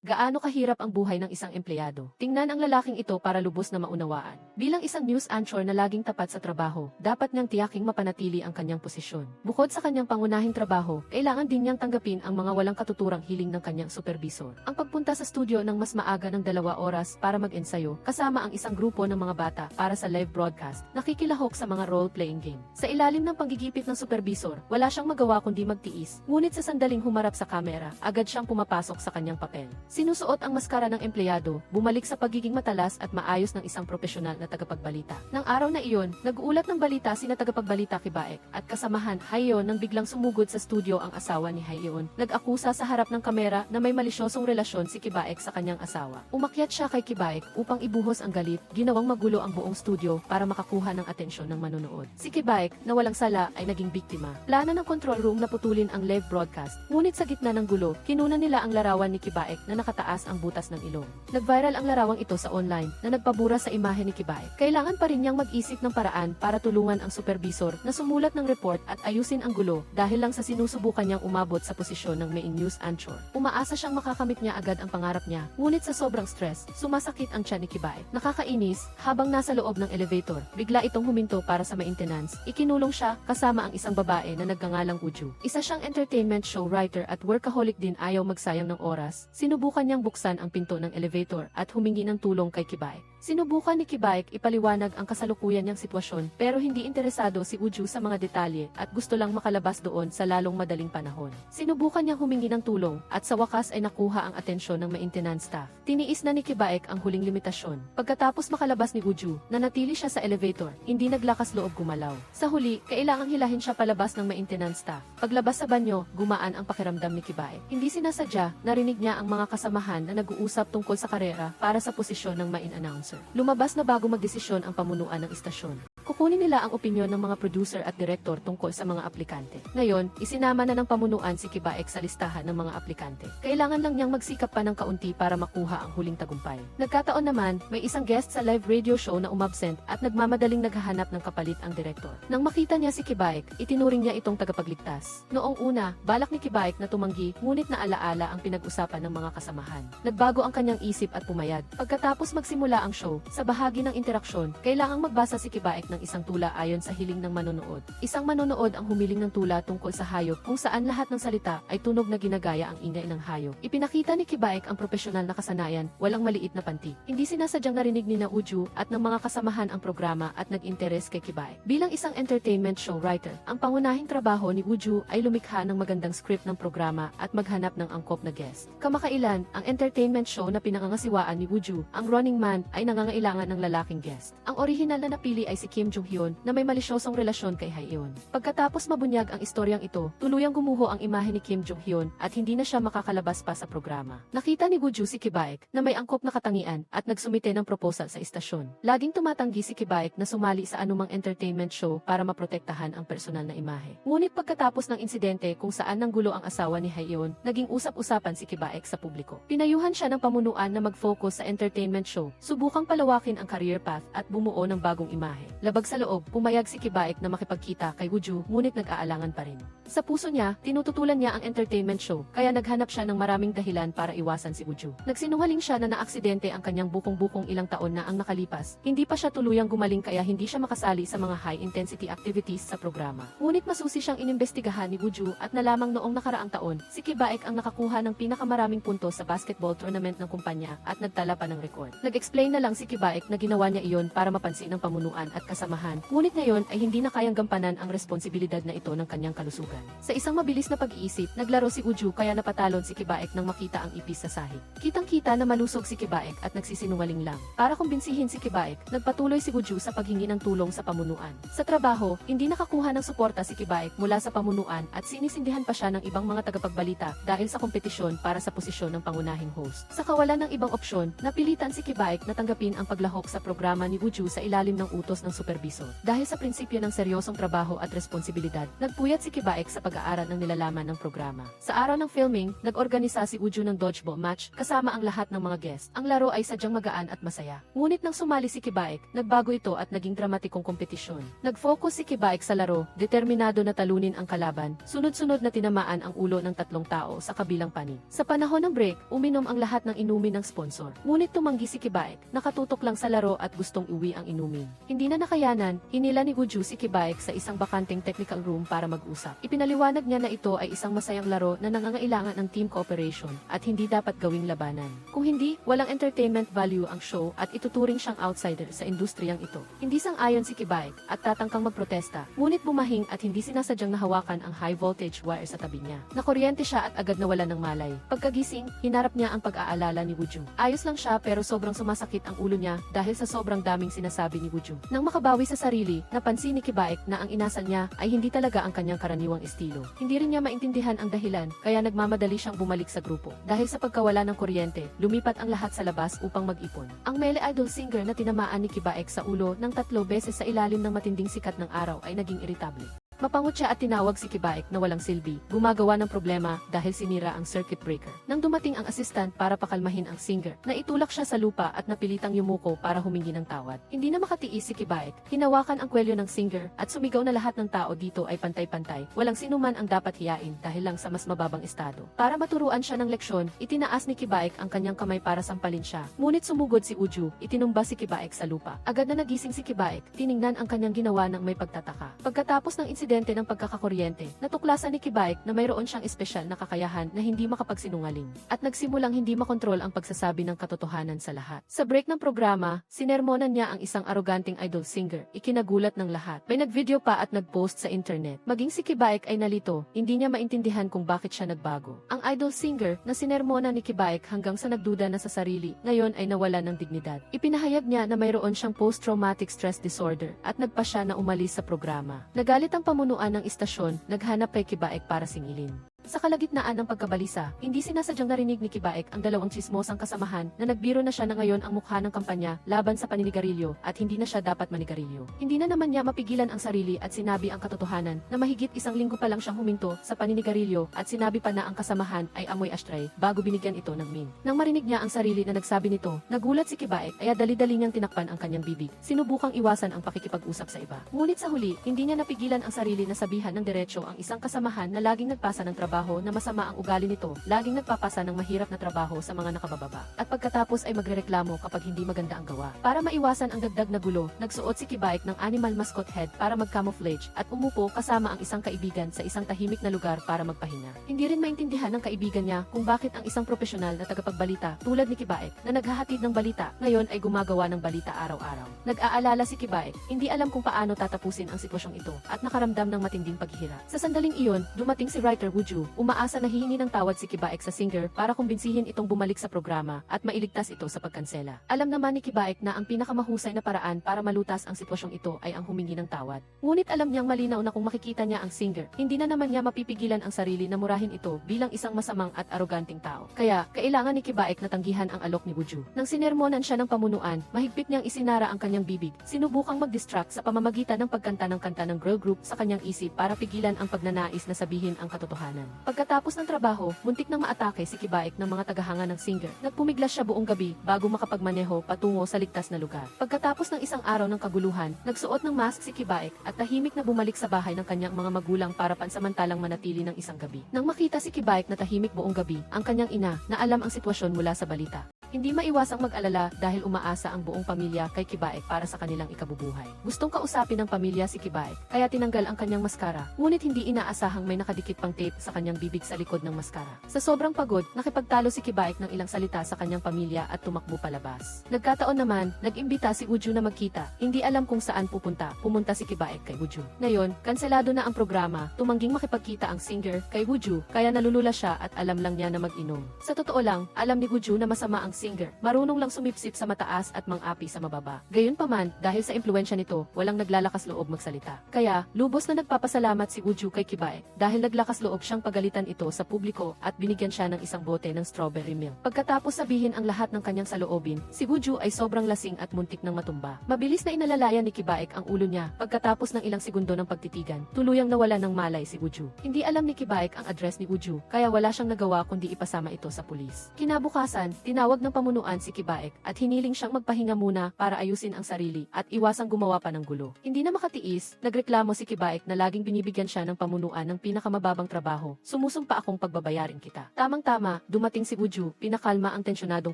Gaano kahirap ang buhay ng isang empleyado? Tingnan ang lalaking ito para lubos na maunawaan. Bilang isang news anchor na laging tapat sa trabaho, dapat niyang tiyaking mapanatili ang kanyang posisyon. Bukod sa kanyang pangunahing trabaho, kailangan din niyang tanggapin ang mga walang katuturang hiling ng kanyang supervisor. Ang pagpunta sa studio ng mas maaga ng 2 oras para mag-ensayo, kasama ang isang grupo ng mga bata para sa live broadcast, nakikilahok sa mga role-playing game. Sa ilalim ng panggigipit ng supervisor, wala siyang magawa kundi magtiis, ngunit sa sandaling humarap sa kamera, agad siyang pumapasok sa kanyang papel. Sinusuot ang maskara ng empleyado, bumalik sa pagiging matalas at maayos ng isang profesional na tagapagbalita. Nang araw na iyon, nag-uulat ng balita sina tagapagbalita Kibaek at kasamahan Haeyeon nang biglang sumugod sa studio ang asawa ni Haeyeon. Nag-akusa sa harap ng kamera na may malisyosong relasyon si Kibaek sa kanyang asawa. Umakyat siya kay Kibaek upang ibuhos ang galit, ginawang magulo ang buong studio para makakuha ng atensyon ng manonood. Si Kibaek, na walang sala, ay naging biktima. Plano ng control room na putulin ang live broadcast, ngunit sa gitna ng gulo, kinunan nila ang larawan ni Kibaek na nakataas ang butas ng ilong. Nag-viral ang larawang ito sa online na nagpabura sa imahe ni Kibaek. Kailangan pa rin niyang mag-isip ng paraan para tulungan ang supervisor na sumulat ng report at ayusin ang gulo dahil lang sa sinusubukan niyang umabot sa posisyon ng main news anchor. Umaasa siyang makakamit niya agad ang pangarap niya, ngunit sa sobrang stress, sumasakit ang tiyan ni Kibaek. Nakakainis, habang nasa loob ng elevator, bigla itong huminto para sa maintenance. Ikinulong siya kasama ang isang babae na nagngangalang Uju. Isa siyang entertainment show writer at workaholic din, ayaw magsayang ng oras. Sinubukan niyang buksan ang pinto ng elevator at humingi ng tulong kay Kibaek. Sinubukan ni Kibaek ipaliwanag ang kasalukuyan niyang sitwasyon pero hindi interesado si Uju sa mga detalye at gusto lang makalabas doon sa lalong madaling panahon. Sinubukan niyang humingi ng tulong at sa wakas ay nakuha ang atensyon ng maintenance staff. Tiniis na ni Kibaek ang huling limitasyon. Pagkatapos makalabas ni Uju, nanatili siya sa elevator, hindi naglakas loob gumalaw. Sa huli, kailangang hilahin siya palabas ng maintenance staff. Paglabas sa banyo, gumaan ang pakiramdam ni Kibaek. Hindi sinasadya, narinig niya ang mga kasamahan na nag-uusap tungkol sa karera para sa posisyon ng main announcer. Lumabas na bago magdesisyon ang pamunuan ng istasyon. Kukunin nila ang opinyon ng mga producer at direktor tungkol sa mga aplikante. Ngayon, isinama na ng pamunuan si Kibaek sa listahan ng mga aplikante. Kailangan lang niyang magsikap pa ng kaunti para makuha ang huling tagumpay. Nagkataon naman, may isang guest sa live radio show na umabsent at nagmamadaling naghahanap ng kapalit ang direktor. Nang makita niya si Kibaek, itinuring niya itong tagapagligtas. Noong una, balak ni Kibaek na tumanggi, ngunit naalaala ang pinag-usapan ng mga kasamahan. Nagbago ang kanyang isip at pumayag. Pagkatapos magsimula ang show, sa bahagi ng interaksyon, kailangang magbasa si Kibaek ng isang tula ayon sa hiling ng manonood. Isang manonood ang humiling ng tula tungkol sa hayop kung saan lahat ng salita ay tunog na ginagaya ang ingay ng hayop. Ipinakita ni Kibaek ang profesional na kasanayan, walang maliit na panti. Hindi sinasadyang narinig ni Uju at ng mga kasamahan ang programa at nag-interes kay Kibaek. Bilang isang entertainment show writer, ang pangunahing trabaho ni Uju ay lumikha ng magandang script ng programa at maghanap ng angkop na guest. Kamakailan, ang entertainment show na pinangangasiwaan ni Uju, ang Running Man, ay nangangailangan ng lalaking guest. Ang orihinal na napili ay si Kim Jong-hyun na may malisyosong relasyon kay Haeyeon. Pagkatapos mabunyag ang istoryang ito, tuluyang gumuho ang imahe ni Kim Jong-hyun at hindi na siya makakalabas pa sa programa. Nakita ni Uju si Kibaek na may angkop na katangian at nagsumite ng proposal sa istasyon. Laging tumatanggi si Kibaek na sumali sa anumang entertainment show para maprotektahan ang personal na imahe. Ngunit pagkatapos ng insidente kung saan nanggulo ang asawa ni Haeyeon, naging usap-usapan si Kibaek sa publiko. Pinayuhan siya ng pamunuan na mag-focus sa entertainment show, subukang palawakin ang career path at bumuo ng bagong imahe. Labag sa loob, pumayag si Kibaek na makipagkita kay Uju, ngunit nag-aalangan pa rin. Sa puso niya, tinututulan niya ang entertainment show, kaya naghanap siya ng maraming dahilan para iwasan si Uju. Nagsinungaling siya na naaksidente ang kanyang bukong-bukong ilang taon na ang nakalipas. Hindi pa siya tuluyang gumaling kaya hindi siya makasali sa mga high-intensity activities sa programa. Ngunit masusi siyang inimbestigahan ni Uju at nalamang noong nakaraang taon, si Kibaek ang nakakuha ng pinakamaraming puntos sa basketball tournament ng kumpanya at nagtala pa ng record. Nag-explain na lang si Kibaek na ginawa niya iyon para mapansin ng pamunuan at kasamahan. Ngunit ngayon ay hindi na kayang gampanan ang responsibilidad na ito ng kanyang kalusugan. Sa isang mabilis na pag-iisip, naglaro si Uju kaya napatalon si Kibaek nang makita ang ipis sa sahig. Kitang-kita na malusog si Kibaek at nagsisinungaling lang. Para kumbinsihin si Kibaek, nagpatuloy si Uju sa paghingi ng tulong sa pamunuan. Sa trabaho, hindi nakakuha ng suporta si Kibaek mula sa pamunuan at sinisindihan pa siya ng ibang mga tagapagbalita dahil sa kompetisyon para sa posisyon ng pangunahing host. Sa kawalan ng ibang opsyon, napilitan si Kibaek na tanggapin ang paglahok sa programa ni Uju sa ilalim ng utos ng supervisor. supervisor. Dahil sa prinsipyo ng seryosong trabaho at responsibilidad, nagpuyat si Kibaek sa pag-aaral ng nilalaman ng programa. Sa araw ng filming, nag-organisa si Wooju ng dodgeball match kasama ang lahat ng mga guest. Ang laro ay sadyang magaan at masaya. Ngunit nang sumali si Kibaek, nagbago ito at naging dramatikong kompetisyon. Nag-focus si Kibaek sa laro, determinado na talunin ang kalaban. Sunod-sunod na tinamaan ang ulo ng 3 tao sa kabilang panig. Sa panahon ng break, uminom ang lahat ng inumin ng sponsor. Ngunit tumanggi si Kibaek, nakatutok lang sa laro at gustong iwi ang inumin. Hindi na nakayanan, hinila ni Wooju si Kibaek sa isang bakanteng technical room para mag-usap. Ipinaliwanag niya na ito ay isang masayang laro na nangangailangan ng team cooperation at hindi dapat gawing labanan. Kung hindi, walang entertainment value ang show at ituturing siyang outsider sa industriyang ito. Hindi sang-ayon si Kibaek at tatangkang magprotesta, ngunit bumahing at hindi sinasadyang nahawakan ang high voltage wire sa tabi niya. Nakuryente siya at agad nawalan ng malay. Pagkagising, hinarap niya ang pag-aalala ni Wooju. Ayos lang siya pero sobrang sumasakit ang ulo niya dahil sa sobrang daming sinasabi ni Wooju. Nang makabawi sa sarili, napansin ni Kibaek na ang inasal niya ay hindi talaga ang kanyang karaniwang estilo. Hindi rin niya maintindihan ang dahilan kaya nagmamadali siyang bumalik sa grupo. Dahil sa pagkawala ng kuryente, lumipat ang lahat sa labas upang mag-ipon. Ang male idol singer na tinamaan ni Kibaek sa ulo ng 3 beses sa ilalim ng matinding sikat ng araw ay naging iritable. Mapangot siya at tinawag si Kibaek na walang silbi, gumagawa ng problema dahil sinira ang circuit breaker. Nang dumating ang assistant para pakalmahin ang singer, naitulak siya sa lupa at napilitang yumuko para humingi ng tawad. Hindi na makatiis si Kibaek, hinawakan ang kwelyo ng singer at sumigaw na lahat ng tao dito ay pantay-pantay. Walang sinuman ang dapat hiyain dahil lang sa mas mababang estado. Para maturuan siya ng leksyon, itinaas ni Kibaek ang kanyang kamay para sampalin siya. Ngunit sumugod si Wooju, itinumba si Kibaek sa lupa. Agad na nagising si Kibaek, tiningnan ang kanyang ginawa ng may pagtataka. Pagkatapos ng insidente ng pagkakakuryente, natuklasan ni Kibaek na mayroon siyang espesyal na kakayahan na hindi makapagsinungaling at nagsimulang hindi makontrol ang pagsasabi ng katotohanan sa lahat. Sa break ng programa, sinermonan niya ang isang aroganting idol singer, ikinagulat ng lahat. May nagvideo pa at nagpost sa internet. Maging si Kibaek ay nalito, hindi niya maintindihan kung bakit siya nagbago. Ang idol singer na sinermonan ni Kibaek hanggang sa nagduda na sa sarili, ngayon ay nawalan ng dignidad. Ipinahayag niya na mayroon siyang post-traumatic stress disorder at nagpa siya na umalis sa programa. Nagalit ang pamunuan ng istasyon, naghanap kay Kibaek para singilin. Sa kalagitnaan ng pagkabalisa, hindi sinasadyang narinig ni Kibaek ang dalawang tsismosang kasamahan na nagbiro na siya na ngayon ang mukha ng kampanya laban sa paninigarilyo at hindi na siya dapat manigarilyo. Hindi na naman niya mapigilan ang sarili at sinabi ang katotohanan na mahigit 1 linggo pa lang siyang huminto sa paninigarilyo at sinabi pa na ang kasamahan ay amoy ashtray bago binigyan ito ng mint. Nang marinig niya ang sarili na nagsabi nito, nagulat si Kibaek kaya dali-dali niyang tinakpan ang kanyang bibig. Sinubukang iwasan ang pakikipag-usap sa iba. Ngunit sa huli, hindi niya napigilan ang sarili na sabihan ng diretso ang isang kasamahan na laging nagpasa ng trabaho na masama ang ugali nito, laging nagpapasa ng mahirap na trabaho sa mga nakabababa. At pagkatapos ay magrereklamo kapag hindi maganda ang gawa. Para maiwasan ang dagdag na gulo, nagsuot si Kibaek ng animal mascot head para mag-camouflage at umupo kasama ang isang kaibigan sa isang tahimik na lugar para magpahinga. Hindi rin maintindihan ng kaibigan niya kung bakit ang isang profesional na tagapagbalita tulad ni Kibaek na naghahatid ng balita, ngayon ay gumagawa ng balita araw-araw. Nag-aalala si Kibaek, hindi alam kung paano tatapusin ang sitwasyong ito at nakaramdam ng matinding paghihirap. Sa sandaling iyon, dumating si writer Wooju, umaasa na hihingi ng tawad si Kibaek sa singer para kumbinsihin itong bumalik sa programa at mailigtas ito sa pagkansela. Alam naman ni Kibaek na ang pinakamahusay na paraan para malutas ang sitwasyong ito ay ang humingi ng tawad. Ngunit alam niyang malinaw na kung makikita niya ang singer, hindi na naman niya mapipigilan ang sarili na murahin ito bilang isang masamang at aroganting tao. Kaya, kailangan ni Kibaek na tanggihan ang alok ni Wooju. Nang sinermonan siya ng pamunuan, mahigpit niyang isinara ang kanyang bibig, sinubukang mag-distract sa pamamagitan ng pagkanta ng kanta ng girl group sa kanyang isip para pigilan ang pagnanais na sabihin ang katotohanan. Pagkatapos ng trabaho, muntik nang maatake si Kibaek ng mga tagahanga ng singer. Nagpumiglas siya buong gabi bago makapagmaneho patungo sa ligtas na lugar. Pagkatapos ng isang araw ng kaguluhan, nagsuot ng mask si Kibaek at tahimik na bumalik sa bahay ng kanyang mga magulang para pansamantalang manatili ng isang gabi. Nang makita si Kibaek na tahimik buong gabi, ang kanyang ina na alam ang sitwasyon mula sa balita. Hindi maiwasang mag-alala dahil umaasa ang buong pamilya kay Kibaek para sa kanilang ikabubuhay. Gustong kausapin ng pamilya si Kibaek, kaya tinanggal ang kanyang maskara, ngunit hindi inaasahang may nakadikit pang tape sa kanyang bibig sa likod ng maskara. Sa sobrang pagod, nakipagtalo si Kibaek ng ilang salita sa kanyang pamilya at tumakbo palabas. Nagkataon naman, nag-imbita si Wooju na magkita. Hindi alam kung saan pumunta si Kibaek kay Wooju. Ngayon, kanselado na ang programa, tumangging makipagkita ang singer kay Wooju, kaya nalulula siya at alam lang niya na mag-inom. Sa totoo lang, alam ni Wooju na masama ang singer, marunong lang sumipsip sa mataas at mang-api sa mababa. Gayunpaman, dahil sa impluwensya nito, walang naglalakas loob magsalita. Kaya, lubos na nagpapasalamat si Wooju kay Kibaek dahil naglakas loob siyang pagalitan ito sa publiko at binigyan siya ng isang bote ng strawberry milk. Pagkatapos sabihin ang lahat ng kanyang saloobin, si Wooju ay sobrang lasing at muntik ng matumba. Mabilis na inalalayan ni Kibaek ang ulo niya. Pagkatapos ng ilang segundo ng pagtitigan, tuluyang nawala ng malay si Wooju. Hindi alam ni Kibaek ang address ni Wooju, kaya wala siyang nagawa kundi ipasama ito sa pulis. Kinabukasan, tinawag ng pamunuan si Kibaek at hiniling siyang magpahinga muna para ayusin ang sarili at iwasang gumawa pa ng gulo. Hindi na makatiis, nagreklamo si Kibaek na laging binibigyan siya ng pamunuan ng pinakamababang trabaho. Sumusumpa akong pagbabayarin kita. Tamang-tama, dumating si Wooju, pinakalma ang tensyonadong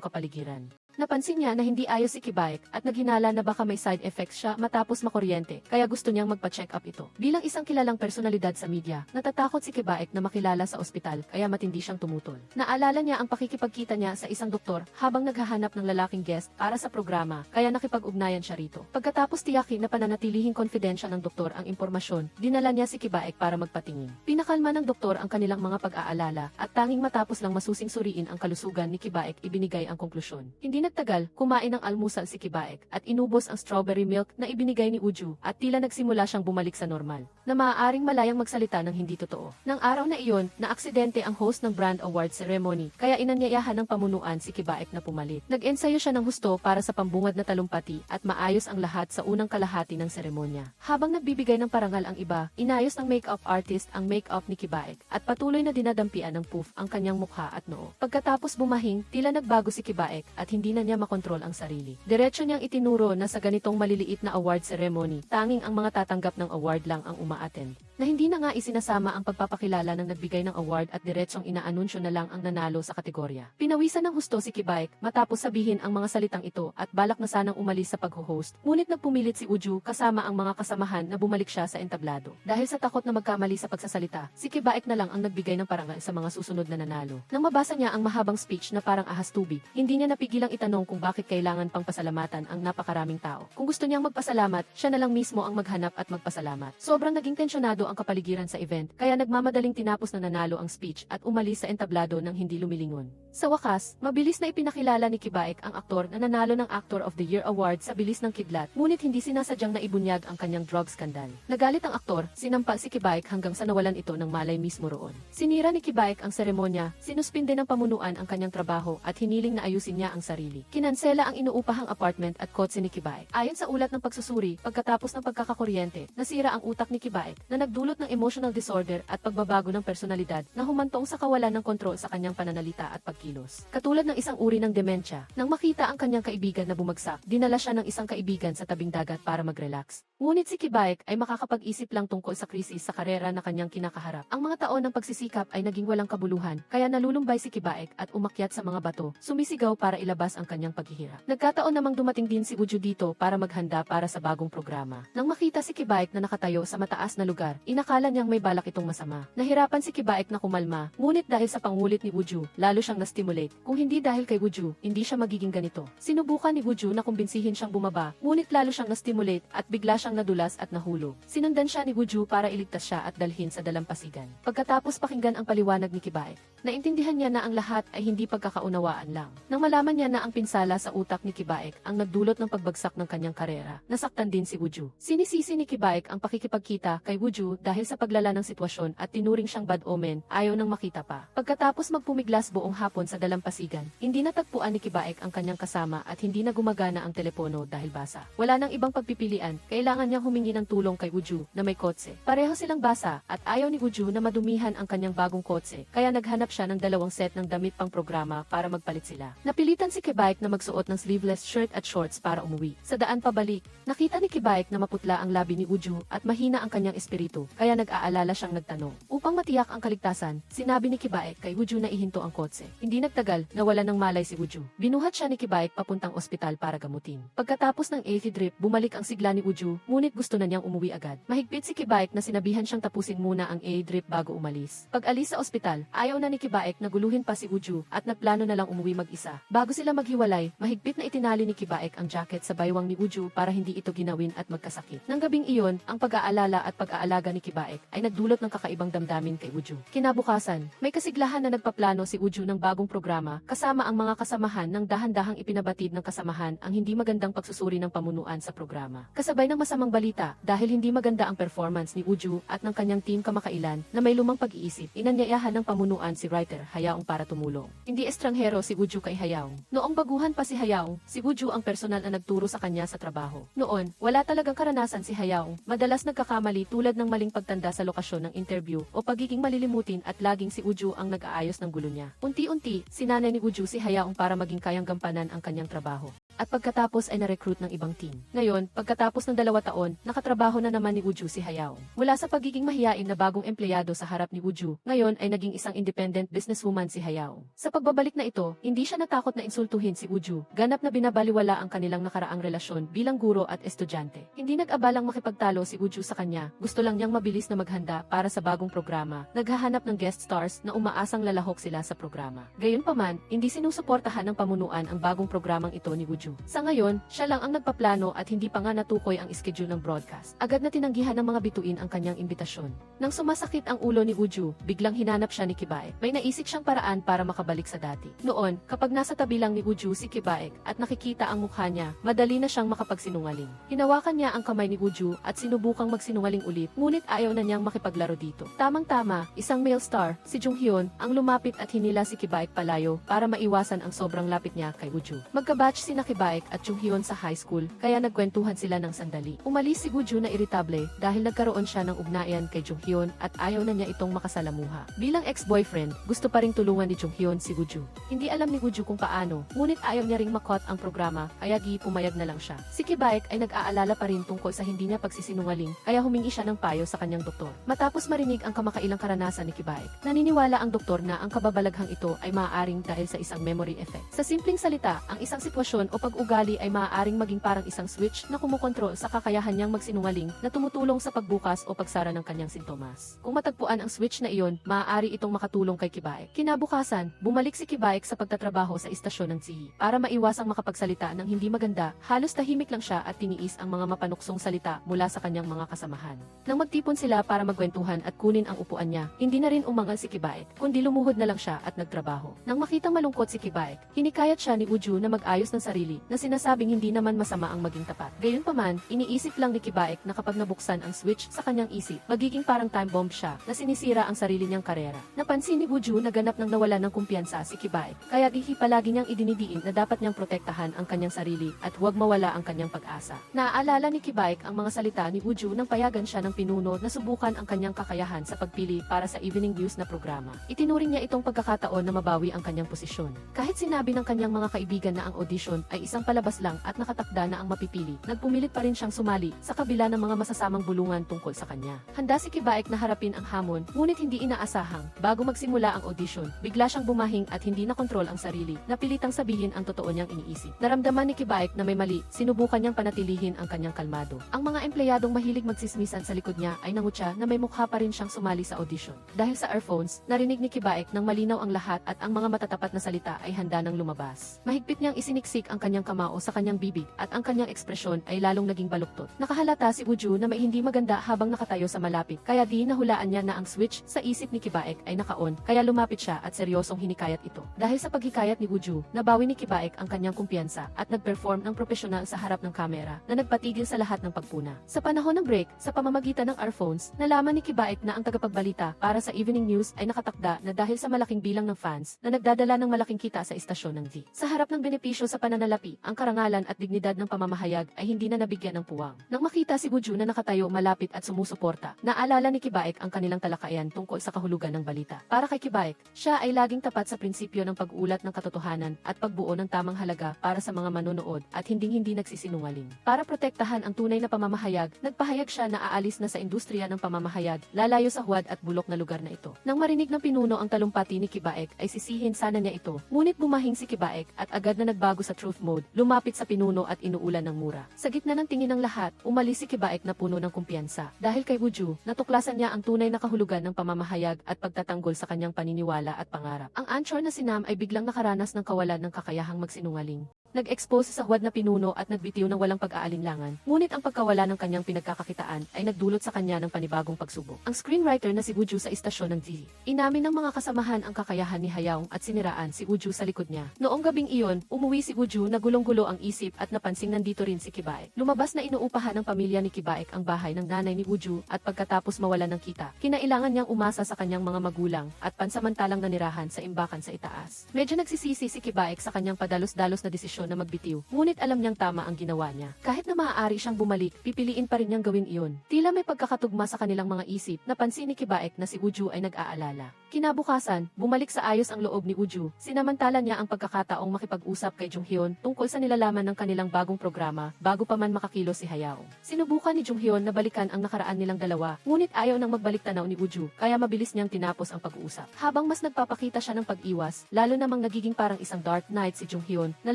kapaligiran. Napansin niya na hindi ayos si Kibaek at naghinala na baka may side effects siya matapos makuryente, kaya gusto niyang magpa-check up ito. Bilang isang kilalang personalidad sa media, natatakot si Kibaek na makilala sa ospital kaya matindi siyang tumutol. Naalala niya ang pakikipagkita niya sa isang doktor habang naghahanap ng lalaking guest para sa programa, kaya nakipag-ugnayan siya rito. Pagkatapos tiyakin na pananatilihing confidential ng doktor ang impormasyon, dinala niya si Kibaek para magpatingin. Pinakalma ng doktor ang kanilang mga pag-aalala at tanging matapos lang masusing suriin ang kalusugan ni Kibaek ibinigay ang konklusyon. Hindi nagtagal, kumain ng almusal si Kibaek at inubos ang strawberry milk na ibinigay ni Wooju at tila nagsimula siyang bumalik sa normal, na maaaring malayang magsalita ng hindi totoo. Nang araw na iyon, naaksidente ang host ng Brand Award ceremony, kaya inanyayahan ng pamunuan si Kibaek na pumalit. Nag-ensayo siya ng husto para sa pambungad na talumpati at maayos ang lahat sa unang kalahati ng seremonya. Habang nagbibigay ng parangal ang iba, inayos ng makeup artist ang makeup ni Kibaek at patuloy na dinadampian ng poof ang kanyang mukha at noo. Pagkatapos bumahing, tila nagbago si Kibaek at hindi na niya makontrol ang sarili. Diretso niyang itinuro na sa ganitong maliliit na award ceremony, tanging ang mga tatanggap ng award lang ang uma-attend. Na hindi na nga isinasama ang pagpapakilala ng nagbigay ng award at diretsong inaanunsyo na lang ang nanalo sa kategorya. Pinawisan ng husto si Kibaek matapos sabihin ang mga salitang ito at balak na sanang umalis sa pag-host, ngunit nagpumilit si Wooju kasama ang mga kasamahan na bumalik siya sa entablado. Dahil sa takot na magkamali sa pagsasalita, si Kibaek na lang ang nagbigay ng parangal sa mga susunod na nanalo. Nang mabasa niya ang mahabang speech na parang ahas tubig, hindi niya napigilang itanong kung bakit kailangan pang pasalamatan ang napakaraming tao. Kung gusto niyang magpasalamat, siya na lang mismo ang maghanap at magpasalamat. Sobrang naging tensyonado ang kapaligiran sa event, kaya nagmamadaling tinapos na nanalo ang speech at umalis sa entablado nang hindi lumilingon. Sa wakas, mabilis na ipinakilala ni Kibaek ang aktor na nanalo ng Actor of the Year Award sa bilis ng kidlat, ngunit hindi sinasadyang naibunyag ang kanyang drug scandal. Nagalit ang aktor, sinampal si Kibaek hanggang sa nawalan ito ng malay mismo roon. Sinira ni Kibaek ang seremonya, sinuspinde ng pamunuan ang kanyang trabaho at hiniling na ayusin niya ang sarili. Kinansela ang inuupahang apartment at kotse ni Kibaek. Ayon sa ulat ng pagsusuri, pagkatapos ng pagkakakuryente, nasira ang utak ni Kibaek na nagdulot ng emotional disorder at pagbabago ng personalidad na humantong sa kawalan ng kontrol sa kanyang pananalita at pagkilos. Katulad ng isang uri ng demensya, nang makita ang kanyang kaibigan na bumagsak, dinala siya ng isang kaibigan sa tabing dagat para mag-relax. Ngunit si Kibaek ay makakapag-isip lang tungkol sa krisis sa karera na kanyang kinakaharap. Ang mga taon ng pagsisikap ay naging walang kabuluhan, kaya nalulumbay si Kibaek at umakyat sa mga bato, sumisigaw para ilabas ang kanyang paghihirap. Nagkataon namang dumating din si Wooju dito para maghanda para sa bagong programa. Nang makita si Kibaek na nakatayo sa mataas na lugar, inakala niyang may balak itong masama. Nahirapan si Kibaek na kumalma, ngunit dahil sa pangulit ni Wooju, lalo siyang na-stimulate. Kung hindi dahil kay Wooju, hindi siya magiging ganito. Sinubukan ni Wooju na kumbinsihin siyang bumaba, ngunit lalo siyang na-stimulate at bigla siyang nadulas at nahulog. Sinundan siya ni Wooju para iligtas siya at dalhin sa dalampasigan. Pagkatapos pakinggan ang paliwanag ni Kibaek, naintindihan niya na ang lahat ay hindi pagkakaunawaan lang. Nang malaman niya na ang pinsala sa utak ni Kibaek ang nagdulot ng pagbagsak ng kanyang karera, nasaktan din si Wooju. Sinisisi ni Kibaek ang pakikipagkita kay Wooju dahil sa paglala ng sitwasyon at tinuring siyang bad omen, ayaw nang makita pa. Pagkatapos magpumiglas buong hapon sa dalampasigan, hindi natagpuan ni Kibaek ang kanyang kasama at hindi na gumagana ang telepono dahil basa. Wala nang ibang pagpipilian, kailangan niyang humingi ng tulong kay Wooju na may kotse. Pareho silang basa at ayaw ni Wooju na madumihan ang kanyang bagong kotse, kaya naghanap siya ng 2 set ng damit pang programa para magpalit sila. Napilitan si Kibaek na magsuot ng sleeveless shirt at shorts para umuwi. Sa daan pabalik, nakita ni Kibaek na maputla ang labi ni Wooju at mahina ang kanyang espiritu, kaya nag-aalala siyang nagtanong. Upang matiyak ang kaligtasan, sinabi ni Kibaek kay Wooju na ihinto ang kotse. Hindi nagtagal, nawala ng malay si Wooju. Binuhat siya ni Kibaek papuntang ospital para gamutin. Pagkatapos ng AV drip, bumalik ang sigla ni Wooju, ngunit gusto na niyang umuwi agad. Mahigpit si Kibaek na sinabihan siyang tapusin muna ang A-drip bago umalis. Pag-alis sa ospital, ayaw na ni Kibaek na guluhin pa si Wooju at nagplano na lang umuwi mag-isa. Bago sila maghiwalay, mahigpit na itinali ni Kibaek ang jacket sa baywang ni Wooju para hindi ito ginawin at magkasakit. Nang gabing iyon, ang pag-aalala at pag-aalaga ni Kibaek ay nagdulot ng kakaibang damdamin kay Wooju. Kinabukasan, may kasiglahan na nagpaplano si Wooju ng bagong programa kasama ang mga kasamahan ng dahan-dahang ipinabatid ng kasamahan ang hindi magandang pagsusuri ng pamunuan sa programa. Kasabay ng masamang balita, dahil hindi maganda ang performance ni Wooju at ng kanyang team kamakailan na may lumang pag-iisip, inanyayahan ng pamunuan si writer Hayaong para tumulong. Hindi estranghero si Wooju kay Hayaong. Noong baguhan pa si Hayaong, si Wooju ang personal na nagturo sa kanya sa trabaho. Noon, wala talagang karanasan si Hayaong. Madalas nagkakamali tulad ng maling pagtanda sa lokasyon ng interview o pagiging malilimutin at laging si Wooju ang nag-aayos ng gulo niya. Unti-unti, sinanay ni Wooju si Hayaong para maging kayang gampanan ang kanyang trabaho. At pagkatapos ay na-recruit ng ibang team. Ngayon, pagkatapos ng 2 taon, nakatrabaho na naman ni Wooju si Hayaong. Mula sa pagiging mahiyain na bagong empleyado sa harap ni Wooju, ngayon ay naging isang independent businesswoman si Hayaong. Sa pagbabalik na ito, hindi siya natakot na insultuhin si Wooju. Ganap na binabaliwala ang kanilang nakaraang relasyon bilang guro at estudyante. Hindi nag-abalang makipagtalo si Wooju sa kanya, gusto lang niyang mabilis na maghanda para sa bagong programa. Naghahanap ng guest stars na umaasang lalahok sila sa programa. Gayunpaman, hindi sinusuportahan ng pamunuan ang bagong programang ito ni Wooju. Sa ngayon, siya lang ang nagpaplano at hindi pa nga natukoy ang schedule ng broadcast. Agad na tinanggihan ng mga bituin ang kanyang imbitasyon. Nang sumasakit ang ulo ni Wooju, biglang hinanap siya ni Kibaek. May naisip siyang paraan para makabalik sa dati. Noon, kapag nasa tabi lang ni Wooju si Kibaek at nakikita ang mukha niya, madali na siyang makapagsinungaling. Hinawakan niya ang kamay ni Wooju at sinubukang magsinungaling ulit, ngunit ayaw na niyang makipaglaro dito. Tamang-tama, isang male star, si Junghyun, ang lumapit at hinila si Kibaek palayo para maiwasan ang sobrang lapit niya kay Wooju. Magkabatch sina Kibaek at Junghyun sa high school, kaya nagkwentuhan sila ng sandali. Umalis si Wooju na iritable dahil nagkaroon siya ng ugnayan kay Junghyun at ayaw na niya itong makasalamuha. Bilang ex-boyfriend, gusto pa ring tulungan ni Junghyun si Wooju. Hindi alam ni Wooju kung paano, ngunit ayaw niya ring makot ang programa, kaya pumayag na lang siya. Si Kibaek ay nag-aalala pa rin tungkol sa hindi niya pagsisinungaling, kaya humingi siya ng payo sa kanyang doktor. Matapos marinig ang kamakailang karanasan ni Kibaek, naniniwala ang doktor na ang kababalaghang ito ay maaaring dahil sa isang memory effect. Sa simpleng salita, ang isang sitwasyon o pag-ugali ay maaaring maging parang isang switch na kumukontrol sa kakayahan niyang magsinungaling na tumutulong sa pagbukas o pagsara ng kanyang sintomas. Kung matagpuan ang switch na iyon, maaari itong makatulong kay Kibaek. Kinabukasan, bumalik si Kibaek sa pagtatrabaho sa istasyon ng TV. Para maiwasang makapagsalita ng hindi maganda, halos tahimik lang siya at tiniis ang mga mapanuksong salita mula sa kanyang mga kasamahan. Nang magtipon sila para magkwentuhan at kunin ang upuan niya, hindi na rin umangal si Kibaek, kundi lumuhod na lang siya at nagtrabaho. Nang makitang malungkot si Kibaek, hinikayat siya ni Wooju na mag-ayos ng sarili na sinasabing hindi naman masama ang maging tapat. Gayunpaman, iniisip lang ni Kibaek na kapag nabuksan ang switch sa kanyang isip, magiging parang time bomb siya na sinisira ang sarili niyang karera. Napansin ni Wooju na ganap nang nawala ng kumpiyansa si Kibaek, kaya palagi niyang idinidiin na dapat niyang protektahan ang kanyang sarili at huwag mawala ang kanyang pag-asa. Naaalala ni Kibaek ang mga salita ni Wooju nang payagan siya ng pinuno na subukan ang kanyang kakayahan sa pagpili para sa evening news na programa. Itinuring niya itong pagkakataon na mabawi ang kanyang posisyon. Kahit sinabi ng kanyang mga kaibigan na ang audition ay isang palabas lang at nakatakda na ang mapipili, nagpumilit pa rin siyang sumali sa kabila ng mga masasamang bulungan tungkol sa kanya. Handa si Kibaek na harapin ang hamon, ngunit hindi inaasahang, bago magsimula ang audition, bigla siyang bumahing at hindi na kontrol ang sarili, napilitang sabihin ang totoo niyang iniisip. Naramdaman ni Kibaek na may mali, sinubukan niyang panatilihin ang kanyang kalmado. Ang mga empleyadong mahilig magsismisan sa likod niya ay nangutya na may mukha pa rin siyang sumali sa audition. Dahil sa earphones, narinig ni Kibaek nang malinaw ang lahat at ang mga matatapat na salita ay handa nang lumabas. Mahigpit niyang isiniksik ang kanyang kamao sa kanyang bibig at ang kanyang ekspresyon ay lalong naging baluktot. Nakahalata si Wooju na may hindi maganda habang nakatayo sa malapit, kaya nahulaan niya na ang switch sa isip ni Kibaek ay naka-on, kaya lumapit siya at seryosong hinikayat ito. Dahil sa paghikayat ni Wooju, nabawi ni Kibaek ang kanyang kumpiyansa at nag-perform ng profesional sa harap ng kamera na nagpatigil sa lahat ng pagpuna. Sa panahon ng break, sa pamamagitan ng earphones, nalaman ni Kibaek na ang tagapagbalita para sa evening news ay nakatakda na dahil sa malaking bilang ng fans na nagdadala ng malaking kita sa istasyon ng V. Sa harap ng benepisyo sa pananalapi, ang karangalan at dignidad ng pamamahayag ay hindi na nabigyan ng puwang. Nang makita si Wooju na nakatayo malapit at sumusuporta, naalala ni Kibaek ang kanilang talakayan tungkol sa kahulugan ng balita. Para kay Kibaek, siya ay laging tapat sa prinsipyo ng pag-ulat ng katotohanan at pagbuo ng tamang halaga para sa mga manonood at hindi nagsisinungaling. Para protektahan ang tunay na pamamahayag, nagpahayag siya na aalis na sa industriya ng pamamahayag, lalayo sa huwad at bulok na lugar na ito. Nang marinig ng pinuno ang talumpati ni Kibaek ay sisihin sana niya ito, ngunit bumahing si Kibaek at agad na nagbago sa truth mode mode, lumapit sa pinuno at inuulan ng mura. Sa gitna ng tingin ng lahat, umalis si Kibaek na puno ng kumpiyansa. Dahil kay Wooju, natuklasan niya ang tunay na kahulugan ng pamamahayag at pagtatanggol sa kanyang paniniwala at pangarap. Ang anchor na si Nam ay biglang nakaranas ng kawalan ng kakayahang magsinungaling. Nag-expose sa huwad na pinuno at nagbitiw ng walang pag-aalinlangan. Ngunit ang pagkawala ng kanyang pinagkakakitaan ay nagdulot sa kanya ng panibagong pagsubok. Ang screenwriter na si Wooju sa istasyon ng TV. Inamin ng mga kasamahan ang kakayahan ni Hayaong at siniraan si Wooju sa likod niya. Noong gabing iyon, umuwi si Wooju na gulong-gulo ang isip at napansing nandito rin si Kibaek. Lumabas na inuupahan ng pamilya ni Kibaek ang bahay ng nanay ni Wooju at pagkatapos mawala ng kita, kinailangan niyang umasa sa kanyang mga magulang at pansamantalang nanirahan sa imbakan sa itaas. Medyo nagsisisi si Kibaek sa kanyang padalos-dalos na desisyon na magbitiw, ngunit alam niyang tama ang ginawa niya. Kahit na maaari siyang bumalik, pipiliin pa rin niyang gawin iyon. Tila may pagkakatugma sa kanilang mga isip, napansin ni Kibaek na si Wooju ay nag-aalala. Kinabukasan, bumalik sa ayos ang loob ni Wooju. Sinamantala niya ang pagkakataong makipag-usap kay Junghyun tungkol sa nilalaman ng kanilang bagong programa bago pa man makakilo si Hayao. Sinubukan ni Junghyun na balikan ang nakaraan nilang dalawa, ngunit ayaw nang magbalik tanaw ni Wooju, kaya mabilis niyang tinapos ang pag-uusap. Habang mas nagpapakita siya ng pag-iwas, lalo namang nagiging parang isang dark knight si Junghyun na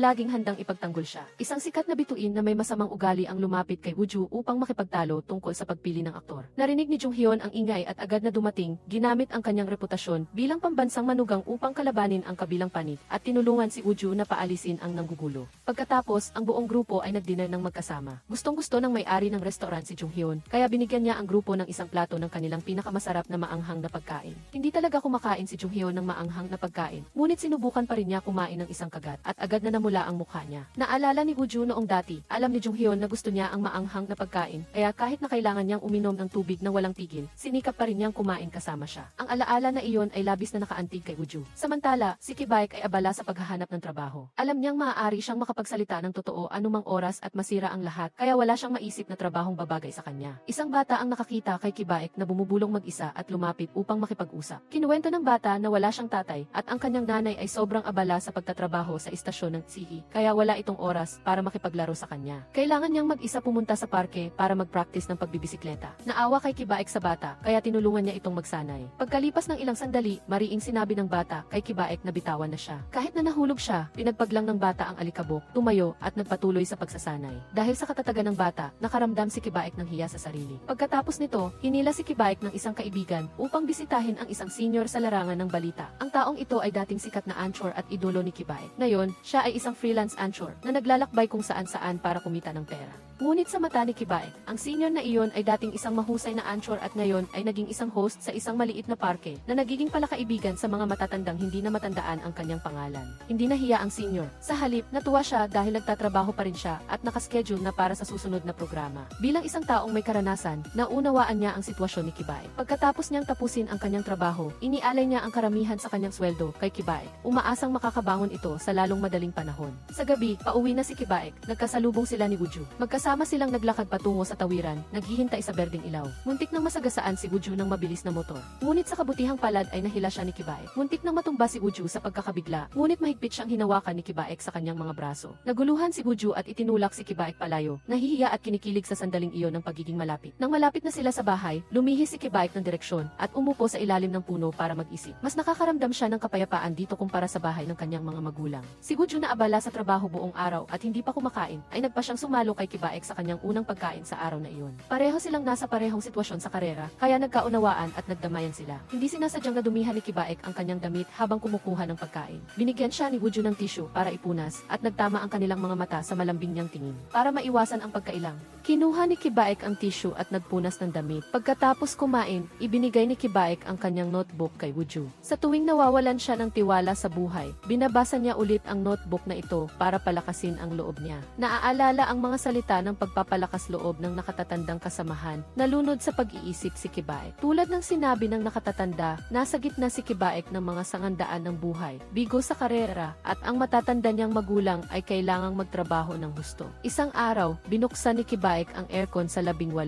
laging handang ipagtanggol siya. Isang sikat na bituin na may masamang ugali ang lumapit kay Wooju upang makipagtalo tungkol sa pagpili ng aktor. Narinig ni Junghyun ang ingay at agad na dumating, ginamit ang kanyang reputasyon bilang pambansang manugang upang kalabanin ang kabilang panig at tinulungan si Wooju na paalisin ang nanggugulo. Pagkatapos, ang buong grupo ay nagdinner ng magkasama. Gustong-gusto ng may-ari ng restaurant si Junghyun, kaya binigyan niya ang grupo ng isang plato ng kanilang pinakamasarap na maanghang na pagkain. Hindi talaga kumakain si Junghyun ng maanghang na pagkain, ngunit sinubukan pa rin niya kumain ng isang kagat at agad na namula ang mukha niya. Naalala ni Wooju noong dati, alam ni Junghyun na gusto niya ang maanghang na pagkain, kaya kahit na kailangan niyang uminom ng tubig na walang tigil, sinikap pa rin niyang kumain kasama siya. Ang alaala na iyon ay labis na nakaantig kay Wooju. Samantala, si Kibaek ay abala sa paghahanap ng trabaho. Alam niyang maaari siyang makapagsalita ng totoo anumang oras at masira ang lahat, kaya wala siyang maisip na trabahong babagay sa kanya. Isang bata ang nakakita kay Kibaek na bumubulong mag-isa at lumapit upang makipag-usap. Kinuwento ng bata na wala siyang tatay at ang kanyang nanay ay sobrang abala sa pagtatrabaho sa istasyon ng TV, kaya wala itong oras para makipaglaro sa kanya. Kailangan niyang mag-isa pumunta sa parke para mag-practice ng pagbibisikleta. Naawa kay Kibaek sa bata, kaya tinulungan niya itong magsanay. Pagkalipas ng ilang sandali, mariing sinabi ng bata kay Kibaek na bitawan na siya. Kahit na nahulog siya, pinagpaglang ng bata ang alikabok, tumayo at nagpatuloy sa pagsasanay. Dahil sa katatagan ng bata, nakaramdam si Kibaek ng hiya sa sarili. Pagkatapos nito, hinila si Kibaek ng isang kaibigan upang bisitahin ang isang senior sa larangan ng balita. Ang taong ito ay dating sikat na anchor at idolo ni Kibaek. Ngayon, siya ay isang freelance anchor na naglalakbay kung saan-saan para kumita ng pera. Ngunit sa mata ni Kibaek, ang senior na iyon ay dating isang mahusay na anchor at ngayon ay naging isang host sa isang maliit na parke na nagiging palakaibigan sa mga matatandang hindi na matandaan ang kanyang pangalan. Hindi nahiya ang senior. Sa halip, natuwa siya dahil nagtatrabaho pa rin siya at nakaschedule na para sa susunod na programa. Bilang isang taong may karanasan, naunawaan niya ang sitwasyon ni Kibaek. Pagkatapos niyang tapusin ang kanyang trabaho, inialay niya ang karamihan sa kanyang sweldo kay Kibaek. Umaasang makakabangon ito sa lalong madaling panahon. Sa gabi, pauwi na si Kibaek. Nagkasalubong sila ni Wooju. Sama silang naglakad patungo sa tawiran, naghihintay sa berdeng ilaw. Muntik nang masagasaan si Wooju ng mabilis na motor. Ngunit sa kabutihang palad ay nahila siya ni Kibaek. Muntik nang matumba si Wooju sa pagkakabigla, ngunit mahigpit siyang hinawakan ni Kibaek sa kanyang mga braso. Naguluhan si Wooju at itinulak si Kibaek palayo. Nahihiya at kinikilig sa sandaling iyon ng pagiging malapit. Nang malapit na sila sa bahay, lumihis si Kibaek ng direksyon at umupo sa ilalim ng puno para mag-isip. Mas nakakaramdam siya ng kapayapaan dito kumpara sa bahay ng kanyang mga magulang. Si Wooju na abala sa trabaho buong araw at hindi pa kumakain, ay nagpa siyang sumalo kay Kibaek sa kanyang unang pagkain sa araw na iyon. Pareho silang nasa parehong sitwasyon sa karera, kaya nagkaunawaan at nagdamayan sila. Hindi sinasadyang nadumihan ni Kibaek ang kanyang damit habang kumukuha ng pagkain. Binigyan siya ni Wooju ng tissue para ipunas at nagtama ang kanilang mga mata sa malambing niyang tingin. Para maiwasan ang pagkailang, kinuha ni Kibaek ang tissue at nagpunas ng damit. Pagkatapos kumain, ibinigay ni Kibaek ang kanyang notebook kay Wooju. Sa tuwing nawawalan siya ng tiwala sa buhay, binabasa niya ulit ang notebook na ito para palakasin ang loob niya. Naaalala ang mga salita ng pagpapalakas loob ng nakatatandang kasamahan, nalunod sa pag-iisip si Kibaek. Tulad ng sinabi ng nakatatanda, nasa gitna si Kibaek ng mga sangandaan ng buhay, bigo sa karera, at ang matatanda niyang magulang ay kailangang magtrabaho ng husto. Isang araw, binuksan ni Kibaek ang aircon sa 18.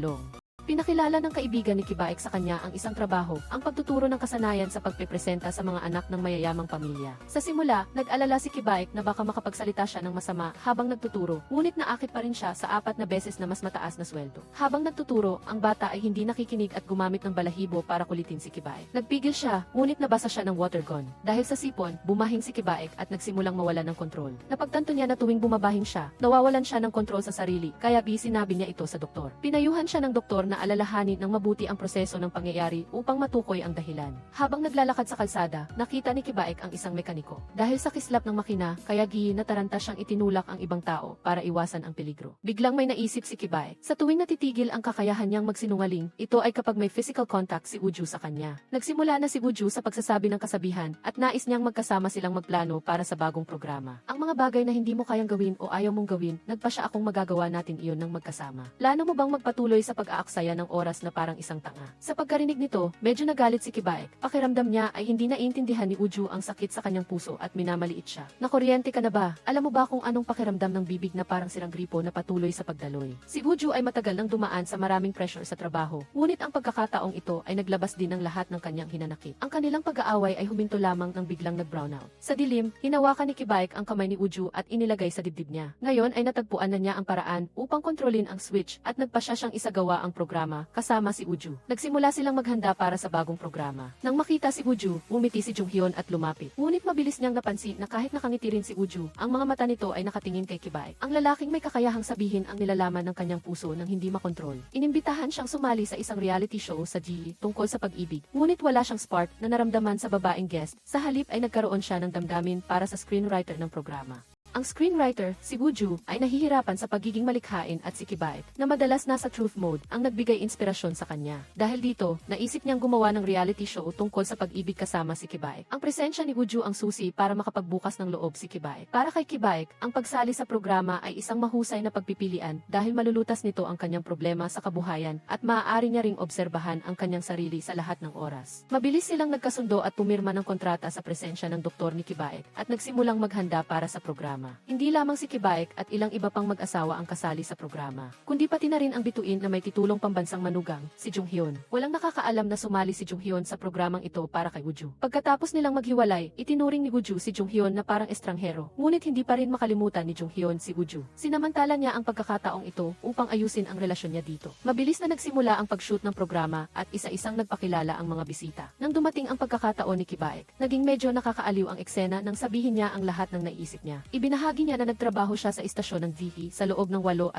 Pinakilala ng kaibigan ni Kibaek sa kanya ang isang trabaho, ang pagtuturo ng kasanayan sa pagpepresenta sa mga anak ng mayayamang pamilya. Sa simula, nag-alala si Kibaek na baka makapagsalita siya ng masama habang nagtuturo, ngunit naakit pa rin siya sa 4 na beses na mas mataas na sweldo. Habang nagtuturo, ang bata ay hindi nakikinig at gumamit ng balahibo para kulitin si Kibaek. Nagpigil siya, ngunit nabasa siya ng water gun. Dahil sa sipon, bumahing si Kibaek at nagsimulang mawala ng kontrol. Napagtanto niya na tuwing bumabahing siya, nawawalan siya ng kontrol sa sarili, kaya sinabi niya ito sa doktor. Pinayuhan siya ng doktor na alalahanin ng mabuti ang proseso ng pangyayari upang matukoy ang dahilan. Habang naglalakad sa kalsada, nakita ni Kibaek ang isang mekaniko. Dahil sa kislap ng makina, kaya nataranta siyang itinulak ang ibang tao para iwasan ang peligro. Biglang may naisip si Kibaek. Sa tuwing natitigil ang kakayahan niyang magsinungaling, ito ay kapag may physical contact si Woo Ju sa kanya. Nagsimula na si Woo Ju sa pagsasabi ng kasabihan at nais niyang magkasama silang magplano para sa bagong programa. Ang mga bagay na hindi mo kayang gawin o ayaw mong gawin, nagpa siya akong magagawa natin iyon ng magkasama. Plano mo bang magpatuloy sa pag-aaksaya ng oras na parang isang tanga? Sa pagkarinig nito, medyo nagalit si Kibaek. Pakiramdam niya ay hindi naiintindihan ni Woo Ju ang sakit sa kanyang puso at minamaliit siya. Nakuryente ka na ba? Alam mo ba kung anong pakiramdam ng bibig na parang sirang gripo na patuloy sa pagdaloy? Si Woo Ju ay matagal nang dumaan sa maraming pressure sa trabaho. Ngunit ang pagkakataong ito ay naglabas din ng lahat ng kanyang hinanakit. Ang kanilang pag-aaway ay huminto lamang nang biglang nag-brownout. Sa dilim, hinawakan ni Kibaek ang kamay ni Woo Ju at inilagay sa dibdib niya. Ngayon ay natagpuan na niya ang paraan upang kontrolin ang switch at nagpasya siyang isagawa ang programa kasama si Woo Ju. Nagsimula silang maghanda para sa bagong programa. Nang makita si Woo Ju, umiti si Jung Hyun at lumapit. Ngunit mabilis niyang napansin na kahit nakangiti rin si Woo Ju, ang mga mata nito ay nakatingin kay Kibaek. Ang lalaking may kakayahang sabihin ang nilalaman ng kanyang puso nang hindi makontrol. Inimbitahan siyang sumali sa isang reality show sa GE tungkol sa pag-ibig. Ngunit wala siyang spark na naramdaman sa babaeng guest. Sa halip ay nagkaroon siya ng damdamin para sa screenwriter ng programa. Ang screenwriter, si Woo Ju, ay nahihirapan sa pagiging malikhain at si Kibaek, na madalas nasa truth mode, ang nagbigay inspirasyon sa kanya. Dahil dito, naisip niyang gumawa ng reality show tungkol sa pag-ibig kasama si Kibaek. Ang presensya ni Woo Ju ang susi para makapagbukas ng loob si Kibaek. Para kay Kibaek, ang pagsali sa programa ay isang mahusay na pagpipilian dahil malulutas nito ang kanyang problema sa kabuhayan at maaari niya ring obserbahan ang kanyang sarili sa lahat ng oras. Mabilis silang nagkasundo at pumirma ng kontrata sa presensya ng doktor ni Kibaek at nagsimulang maghanda para sa programa. Hindi lamang si Kibaek at ilang iba pang mag-asawa ang kasali sa programa, kundi pati na rin ang bituin na may titulong pambansang manugang, si Jung Hyun. Walang nakakaalam na sumali si Jung Hyun sa programang ito para kay Woo Ju. Pagkatapos nilang maghiwalay, itinuring ni Woo Ju si Jung Hyun na parang estranghero, ngunit hindi pa rin makalimutan ni Jung Hyun si Woo Ju. Sinamantala niya ang pagkakataong ito upang ayusin ang relasyon niya dito. Mabilis na nagsimula ang pag-shoot ng programa at isa-isang nagpakilala ang mga bisita. Nang dumating ang pagkakataon ni Kibaek, naging medyo nakakaaliw ang eksena nang sabihin niya ang lahat ng naisip niya. Ibinahagi niya na nagtrabaho siya sa istasyon ng TV sa loob ng 8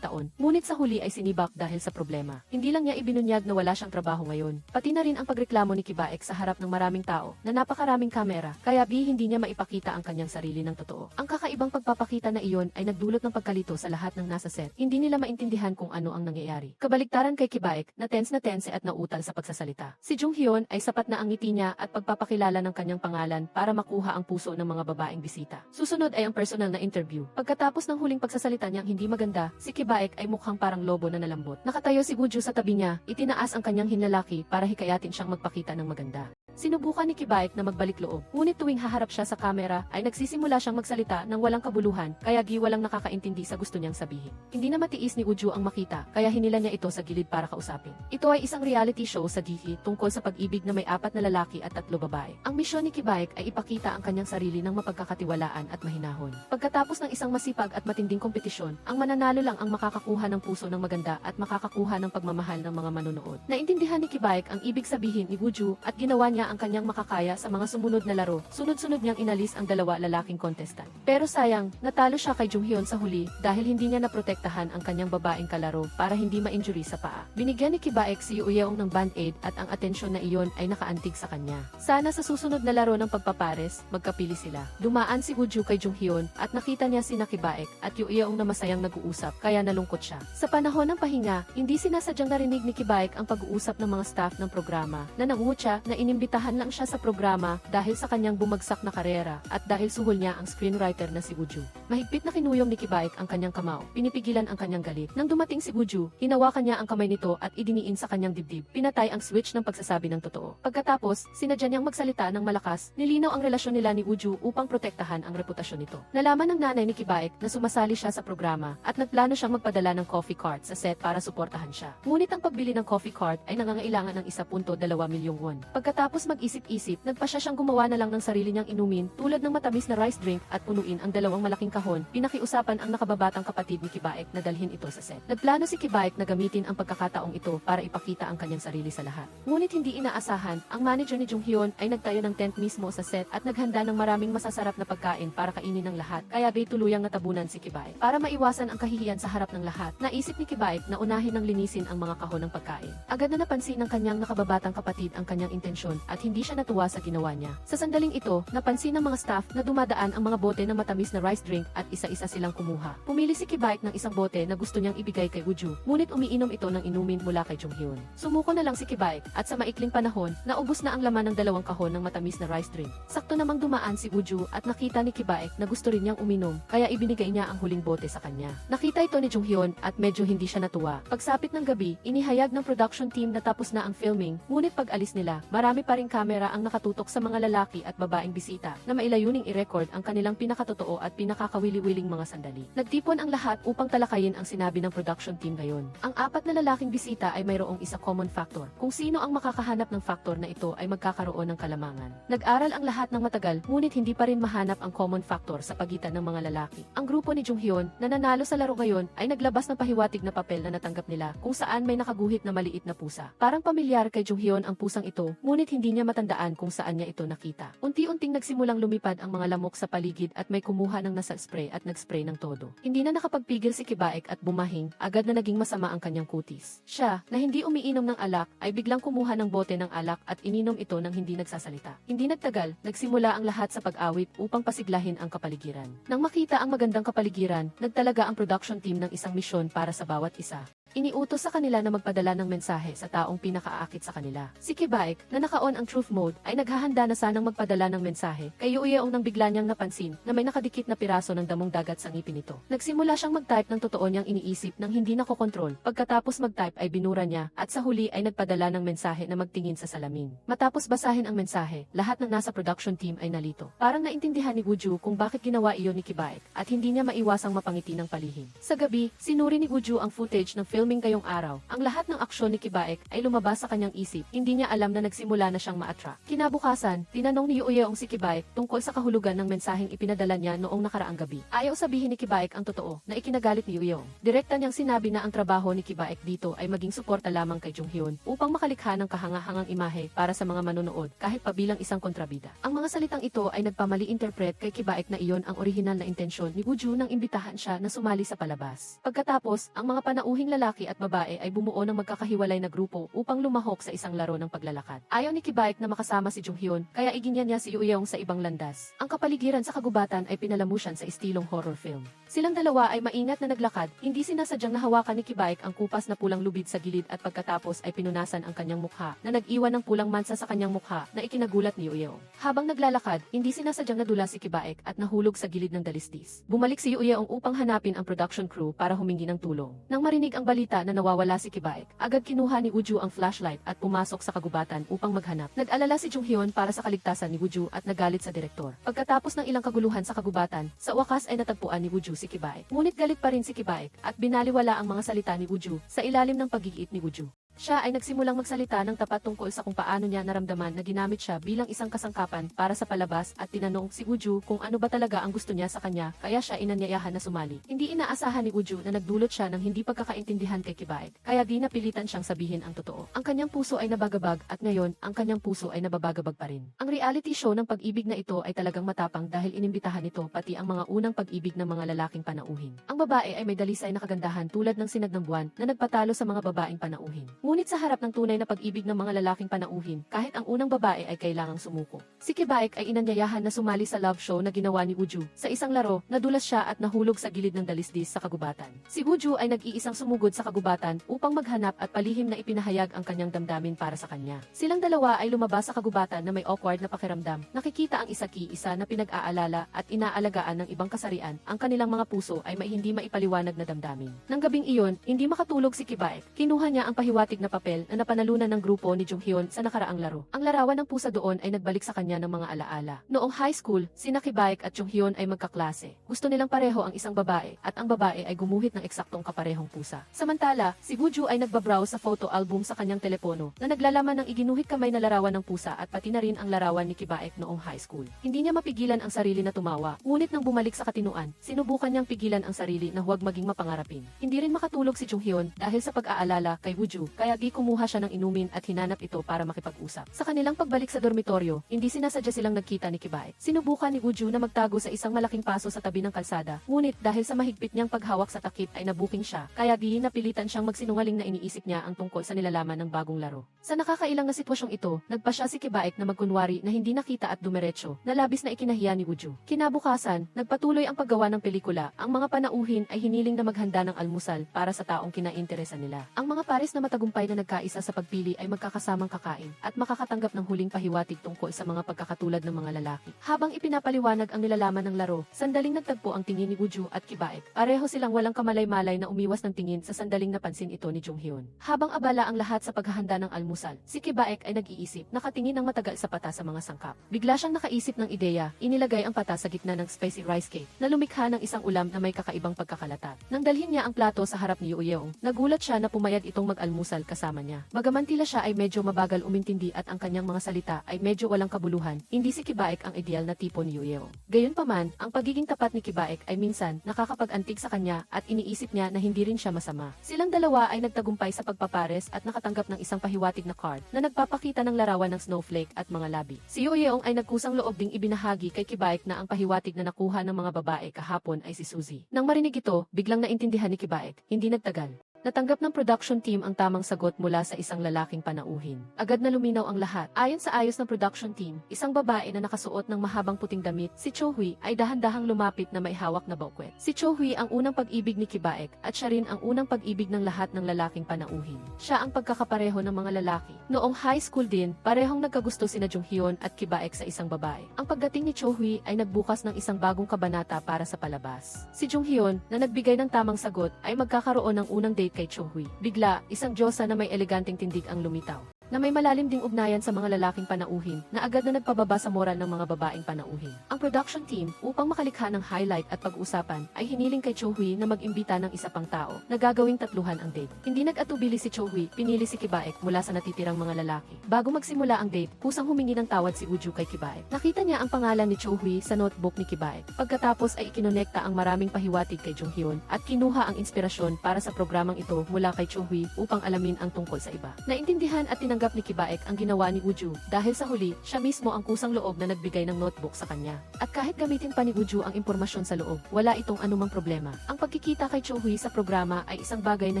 taon, ngunit sa huli ay sinibak dahil sa problema. Hindi lang niya ibinunyag na wala siyang trabaho ngayon, pati na rin ang pagreklamo ni Kibaek sa harap ng maraming tao na napakaraming kamera, kaya hindi niya maipakita ang kanyang sarili ng totoo. Ang kakaibang pagpapakita na iyon ay nagdulot ng pagkalito sa lahat ng nasa set. Hindi nila maintindihan kung ano ang nangyayari. Kabaliktaran kay Kibaek, na tense at nautal sa pagsasalita. Si Jung Hyun ay sapat na ang ngiti niya at pagpapakilala ng kanyang pangalan para makuha ang puso ng mga babaeng bisita. Susunod ay ang personal na interview. Pagkatapos ng huling pagsasalita niyang hindi maganda, si Kibaek ay mukhang parang lobo na nalambot. Nakatayo si Woo Ju sa tabi niya, itinaas ang kanyang hinlalaki para hikayatin siyang magpakita ng maganda. Sinubukan ni Kibaek na magbalik loob, ngunit tuwing haharap siya sa kamera ay nagsisimula siyang magsalita ng walang kabuluhan, kaya walang nakakaintindi sa gusto niyang sabihin. Hindi na matiis ni Woo Ju ang makita, kaya hinila niya ito sa gilid para kausapin. Ito ay isang reality show sa GE tungkol sa pag-ibig na may 4 na lalaki at 3 babae. Ang misyon ni Kibaek ay ipakita ang kanyang sarili ng mapagkakatiwalaan at mahinahon. Pagkatapos ng isang masipag at matinding kompetisyon, ang mananalo lang ang makakakuha ng puso ng maganda at makakakuha ng pagmamahal ng mga manonood. Naintindihan ni Kibaek ang ibig sabihin ni Woo Ju at ginawa niya ang kanyang makakaya sa mga sumunod na laro. Sunod-sunod niyang inalis ang 2 lalaking contestant. Pero sayang, natalo siya kay Jung Hyun sa huli dahil hindi niya naprotektahan ang kanyang babaeng kalaro para hindi ma-injury sa paa. Binigyan ni Kibaek si Yeong ng band-aid at ang atensyon na iyon ay nakaantig sa kanya. Sana sa susunod na laro ng pagpapares, magkapili sila. Dumaan si Woo Ju kay Jung Hyun at nakita niya si Kibaek at Yeong na masayang nag-uusap kaya nalungkot siya. Sa panahon ng pahinga, hindi sinasadyang narinig ni Kibaek ang pag-uusap ng mga staff ng programa na nangutya na inimbitahan lang siya sa programa dahil sa kanyang bumagsak na karera at dahil suhol niya ang screenwriter na si Woo Ju. Mahigpit na kinuyong ni Kibaek ang kanyang kamao, pinipigilan ang kanyang galit. Nang dumating si Woo Ju, hinawakan niya ang kamay nito at idiniin sa kanyang dibdib. Pinatay ang switch ng pagsasabi ng totoo. Pagkatapos, sinadya niyang magsalita ng malakas, nilinaw ang relasyon nila ni Woo Ju upang protektahan ang reputasyon nito. ito. Nalaman ng nanay ni Kibaek na sumasali siya sa programa at nagplano siyang magpadala ng coffee cart sa set para suportahan siya. Ngunit ang pagbili ng coffee cart ay nangangailangan ng 1.2 milyong won. Pagkatapos mag-isip-isip, nagpa siya siyang gumawa na lang ng sarili niyang inumin tulad ng matamis na rice drink at punuin ang dalawang malaking kahon. Pinakiusapan ang nakababatang kapatid ni Kibaek na dalhin ito sa set. Nagplano si Kibaek na gamitin ang pagkakataong ito para ipakita ang kanyang sarili sa lahat. Ngunit hindi inaasahan, ang manager ni Junghyun ay nagtayo ng tent mismo sa set at naghanda ng maraming masasarap na pagkain para kainin ng lahat, kaya di tuluyang natabunan si Kibaek. Para maiwasan ang kahihiyan sa harap ng lahat, naisip ni Kibaek na unahin ng linisin ang mga kahon ng pagkain. Agad na napansin ng kanyang nakababatang kapatid ang kanyang intensyon at hindi siya natuwa sa ginawa niya. Sa sandaling ito, napansin ng mga staff na dumadaan ang mga bote ng matamis na rice drink at isa-isa silang kumuha. Pumili si Kibaek ng isang bote na gusto niyang ibigay kay Wooju, ngunit umiinom ito ng inumin mula kay Junghyun. Sumuko na lang si Kibaek at sa maikling panahon, naubos na ang laman ng dalawang kahon ng matamis na rice drink. Sakto namang dumaan si Wooju at nakita ni Kibaek na gusto rin niyang uminom, kaya ibinigay niya ang huling bote sa kanya. Nakita ito ni Junghyun at medyo hindi siya natuwa. Pagsapit ng gabi, inihayag ng production team na tapos na ang filming, ngunit pag alis nila, marami pa ring kamera ang nakatutok sa mga lalaki at babaeng bisita na mailayuning i-record ang kanilang pinakatotoo at pinakakawili-wiling mga sandali. Nagtipon ang lahat upang talakayin ang sinabi ng production team ngayon. Ang apat na lalaking bisita ay mayroong isa common factor. Kung sino ang makakahanap ng factor na ito ay magkakaroon ng kalamangan. Nag-aral ang lahat ng matagal, ngunit hindi pa rin mahanap ang common factor sa pagitan ng mga lalaki. Ang grupo ni Junghyun na nanalo sa laro ngayon ay naglabas ng pahiwatig na papel na natanggap nila kung saan may nakaguhit na maliit na pusa. Parang pamilyar kay Junghyun ang pusang ito, ngunit hindi niya matandaan kung saan niya ito nakita. Unti-unting nagsimulang lumipad ang mga lamok sa paligid at may kumuha ng nasal spray at nag-spray ng todo. Hindi na nakapagpigil si Kibaek at bumahing, agad na naging masama ang kanyang kutis. Siya, na hindi umiinom ng alak, ay biglang kumuha ng bote ng alak at ininom ito nang hindi nagsasalita. Hindi nagtagal, nagsimula ang lahat sa pag-awit upang pasiglahin ang kapaligiran. Nang makita ang magandang kapaligiran, nagtalaga ang production team ng isang misyon para sa bawat isa. Iniutos sa kanila na magpadala ng mensahe sa taong pinakaakit sa kanila. Si Kibaek, na naka-on ang truth mode, ay naghahanda na sanang magpadala ng mensahe, kay Yuyeong nang bigla niyang napansin na may nakadikit na piraso ng damong dagat sa ngipin nito. Nagsimula siyang mag-type ng totoo niyang iniisip nang hindi nakokontrol. Pagkatapos mag-type ay binura niya, at sa huli ay nagpadala ng mensahe na magtingin sa salamin. Matapos basahin ang mensahe, lahat ng nasa production team ay nalito. Parang naintindihan ni Wooju kung bakit ginawa iyon ni Kibaek, at hindi niya maiwasang mapangiti ng palihim. Sa gabi, sinuri ni Wooju ang footage ng filming ngayong araw. Ang lahat ng aksyon ni Kibaek ay lumabas sa kanyang isip. Hindi niya alam na nagsimula na siyang ma-attract. Kinabukasan, tinanong ni Yuyeong si Kibaek tungkol sa kahulugan ng mensaheng ipinadala niya noong nakaraang gabi. Ayaw sabihin ni Kibaek ang totoo, na ikinagalit ni Yuyeong. Direkta niyang sinabi na ang trabaho ni Kibaek dito ay maging suporta lamang kay Junghyun upang makalikha ng kahangahangang imahe para sa mga manonood kahit pa bilang isang kontrabida. Ang mga salitang ito ay nagpamali-interpret kay Kibaek na iyon ang orihinal na intensyon ni Wooju nang imbitahan siya na sumali sa palabas. Pagkatapos, ang mga panauhing lalaki at babae ay bumuo ng magkakahiwalay na grupo upang lumahok sa isang laro ng paglalakad. Ayaw ni Kibaek na makasama si Junghyun, kaya iginya niya si Yuyeong sa ibang landas. Ang kapaligiran sa kagubatan ay pinalamusan sa estilong horror film. Silang dalawa ay maingat na naglakad, hindi sinasadyang nahawakan ni Kibaek ang kupas na pulang lubid sa gilid at pagkatapos ay pinunasan ang kanyang mukha na nag-iwan ng pulang mansa sa kanyang mukha na ikinagulat ni Yuyeong. Habang naglalakad, hindi sinasadyang nadula si Kibaek at nahulog sa gilid ng dalisdis. Bumalik si Yuyeong upang hanapin ang production crew para humingi ng tulong. Nang marinig ang balita na nawawala si Kibaek, agad kinuha ni Wooju ang flashlight at pumasok sa kagubatan upang maghanap. Nag-alala si Junghyun para sa kaligtasan ni Wooju at nagalit sa direktor. Pagkatapos ng ilang kaguluhan sa kagubatan, sa wakas ay natagpuan ni Wooju si Kibaek. Ngunit galit pa rin si Kibaek at binaliwala ang mga salita ni Wooju sa ilalim ng pag-iit ni Wooju. Siya ay nagsimulang magsalita ng tapat tungkol sa kung paano niya naramdaman na ginamit siya bilang isang kasangkapan para sa palabas at tinanong si Wooju kung ano ba talaga ang gusto niya sa kanya kaya siya inanyayahan na sumali. Hindi inaasahan ni Wooju na nagdulot siya ng hindi pagkakaintindihan kay Kibaek kaya di napilitan siyang sabihin ang totoo. Ang kanyang puso ay nabagabag at ngayon ang kanyang puso ay nababagabag pa rin. Ang reality show ng pag-ibig na ito ay talagang matapang dahil inimbitahan nito pati ang mga unang pag-ibig ng mga lalaking panauhin. Ang babae ay may dalisay na kagandahan tulad ng sinag ng buwan na nagpatalo sa mga babaeng panauhin. Ngunit sa harap ng tunay na pag-ibig ng mga lalaking panauhin, kahit ang unang babae ay kailangang sumuko. Si Kibaek ay inanyayahan na sumali sa love show na ginawa ni Wooju. Sa isang laro, nadulas siya at nahulog sa gilid ng dalisdis sa kagubatan. Si Wooju ay nag-iisang sumugod sa kagubatan upang maghanap at palihim na ipinahayag ang kanyang damdamin para sa kanya. Silang dalawa ay lumabas sa kagubatan na may awkward na pakiramdam. Nakikita ang isa-ki-isa na pinag-aalala at inaalagaan ng ibang kasarian. Ang kanilang mga puso ay may hindi maipaliwanag na damdamin. Nang gabing iyon, hindi makatulog si Kibaek. Kinuha niya ang pahiwatig plastik na papel na napanalunan ng grupo ni Jonghyun sa nakaraang laro. Ang larawan ng pusa doon ay nagbalik sa kanya ng mga alaala. Noong high school, sina Kibaek at Jonghyun ay magkaklase. Gusto nilang pareho ang isang babae at ang babae ay gumuhit ng eksaktong kaparehong pusa. Samantala, si Wooju ay nagbabrowse sa photo album sa kanyang telepono na naglalaman ng iginuhit kamay na larawan ng pusa at pati na rin ang larawan ni Kibaek noong high school. Hindi niya mapigilan ang sarili na tumawa, ngunit nang bumalik sa katinuan, sinubukan niyang pigilan ang sarili na huwag maging mapangarapin. Hindi rin makatulog si Jonghyun dahil sa pag-aalala kay Wooju, kaya kumuha siya ng inumin at hinanap ito para makipag-usap. Sa kanilang pagbalik sa dormitoryo, hindi sinasadya silang nagkita ni Kibaek. Sinubukan ni Wooju na magtago sa isang malaking paso sa tabi ng kalsada, ngunit dahil sa mahigpit niyang paghawak sa takip ay nabuking siya, kaya napilitan siyang magsinungaling na iniisip niya ang tungkol sa nilalaman ng bagong laro. Sa nakakailang na sitwasyong ito, nagpa siya si Kibaek na magkunwari na hindi nakita at dumiretso, na labis na ikinahiya ni Wooju. Kinabukasan, nagpatuloy ang paggawa ng pelikula. Ang mga panauhin ay hiniling na maghanda ng almusal para sa taong kinainteresan nila. Ang mga pares na matagumpay na nagkaisa sa pagpili ay magkakasamang kakain at makakatanggap ng huling pahiwatig tungkol sa mga pagkakatulad ng mga lalaki. Habang ipinapaliwanag ang nilalaman ng laro, sandaling nagtagpo ang tingin ni Wooju at Kibaek. Pareho silang walang kamalay-malay na umiwas ng tingin sa sandaling napansin ito ni Jonghyun. Habang abala ang lahat sa paghahanda ng almusal, si Kibaek ay nag-iisip, nakatingin ng matagal sa pata sa mga sangkap. Bigla siyang nakaisip ng ideya, inilagay ang pata sa gitna ng spicy rice cake na lumikha ng isang ulam na may kakaibang pagkakalatag. Nang dalhin niya ang plato sa harap ni Yuyeong, nagulat siya na pumayag itong mag-almusal kasama niya. Bagaman tila siya ay medyo mabagal umintindi at ang kanyang mga salita ay medyo walang kabuluhan, hindi si Kibaek ang ideal na tipo ni Yuyeong. Gayunpaman, ang pagiging tapat ni Kibaek ay minsan nakakapag-antig sa kanya at iniisip niya na hindi rin siya masama. Silang dalawa ay nagtagumpay sa pagpapares at nakatanggap ng isang pahiwatig na card na nagpapakita ng larawan ng snowflake at mga labi. Si Yuyeong ay nagkusang loob ding ibinahagi kay Kibaek na ang pahiwatig na nakuha ng mga babae kahapon ay si Suzy. Nang marinig ito, biglang naintindihan ni Kibaek, hindi nagtagal. Natanggap ng production team ang tamang sagot mula sa isang lalaking panauhin. Agad na luminaw ang lahat. Ayon sa ayos ng production team, isang babae na nakasuot ng mahabang puting damit, si Cho-hui, ay dahan-dahang lumapit na may hawak na baukwet. Si Cho-hui ang unang pag-ibig ni Kibaek at siya rin ang unang pag-ibig ng lahat ng lalaking panauhin. Siya ang pagkakapareho ng mga lalaki. Noong high school din, parehong nagkagusto sina Jonghyun at Kibaek sa isang babae. Ang pagdating ni Cho-hui ay nagbukas ng isang bagong kabanata para sa palabas. Si Jonghyun, na nagbigay ng tamang sagot, ay magkakaroon ng unang date kay Cho-hui. Bigla, isang diyosa na may eleganteng tindig ang lumitaw, na may malalim ding ugnayan sa mga lalaking panauhin na agad na nagpababa sa moral ng mga babaeng panauhin. Ang production team, upang makalikha ng highlight at pag-usapan, ay hiniling kay Cho-hui na mag-imbita ng isa pang tao na gagawing tatluhan ang date. Hindi nag-atubili si Cho-hui, pinili si Kibaek mula sa natitirang mga lalaki. Bago magsimula ang date, kusang humingi ng tawad si Wooju kay Kibaek. Nakita niya ang pangalan ni Cho-hui sa notebook ni Kibaek. Pagkatapos ay ikinonekta ang maraming pahiwatig kay Jonghyun at kinuha ang inspirasyon para sa programang ito mula kay Cho-hui upang alamin ang tungkol sa iba. Naintindihan at tinanggap ni Kibaek ang ginawa ni Wooju dahil sa huli, siya mismo ang kusang loob na nagbigay ng notebook sa kanya. At kahit gamitin pa ni Wooju ang impormasyon sa loob, wala itong anumang problema. Ang pagkikita kay Cho-hui sa programa ay isang bagay na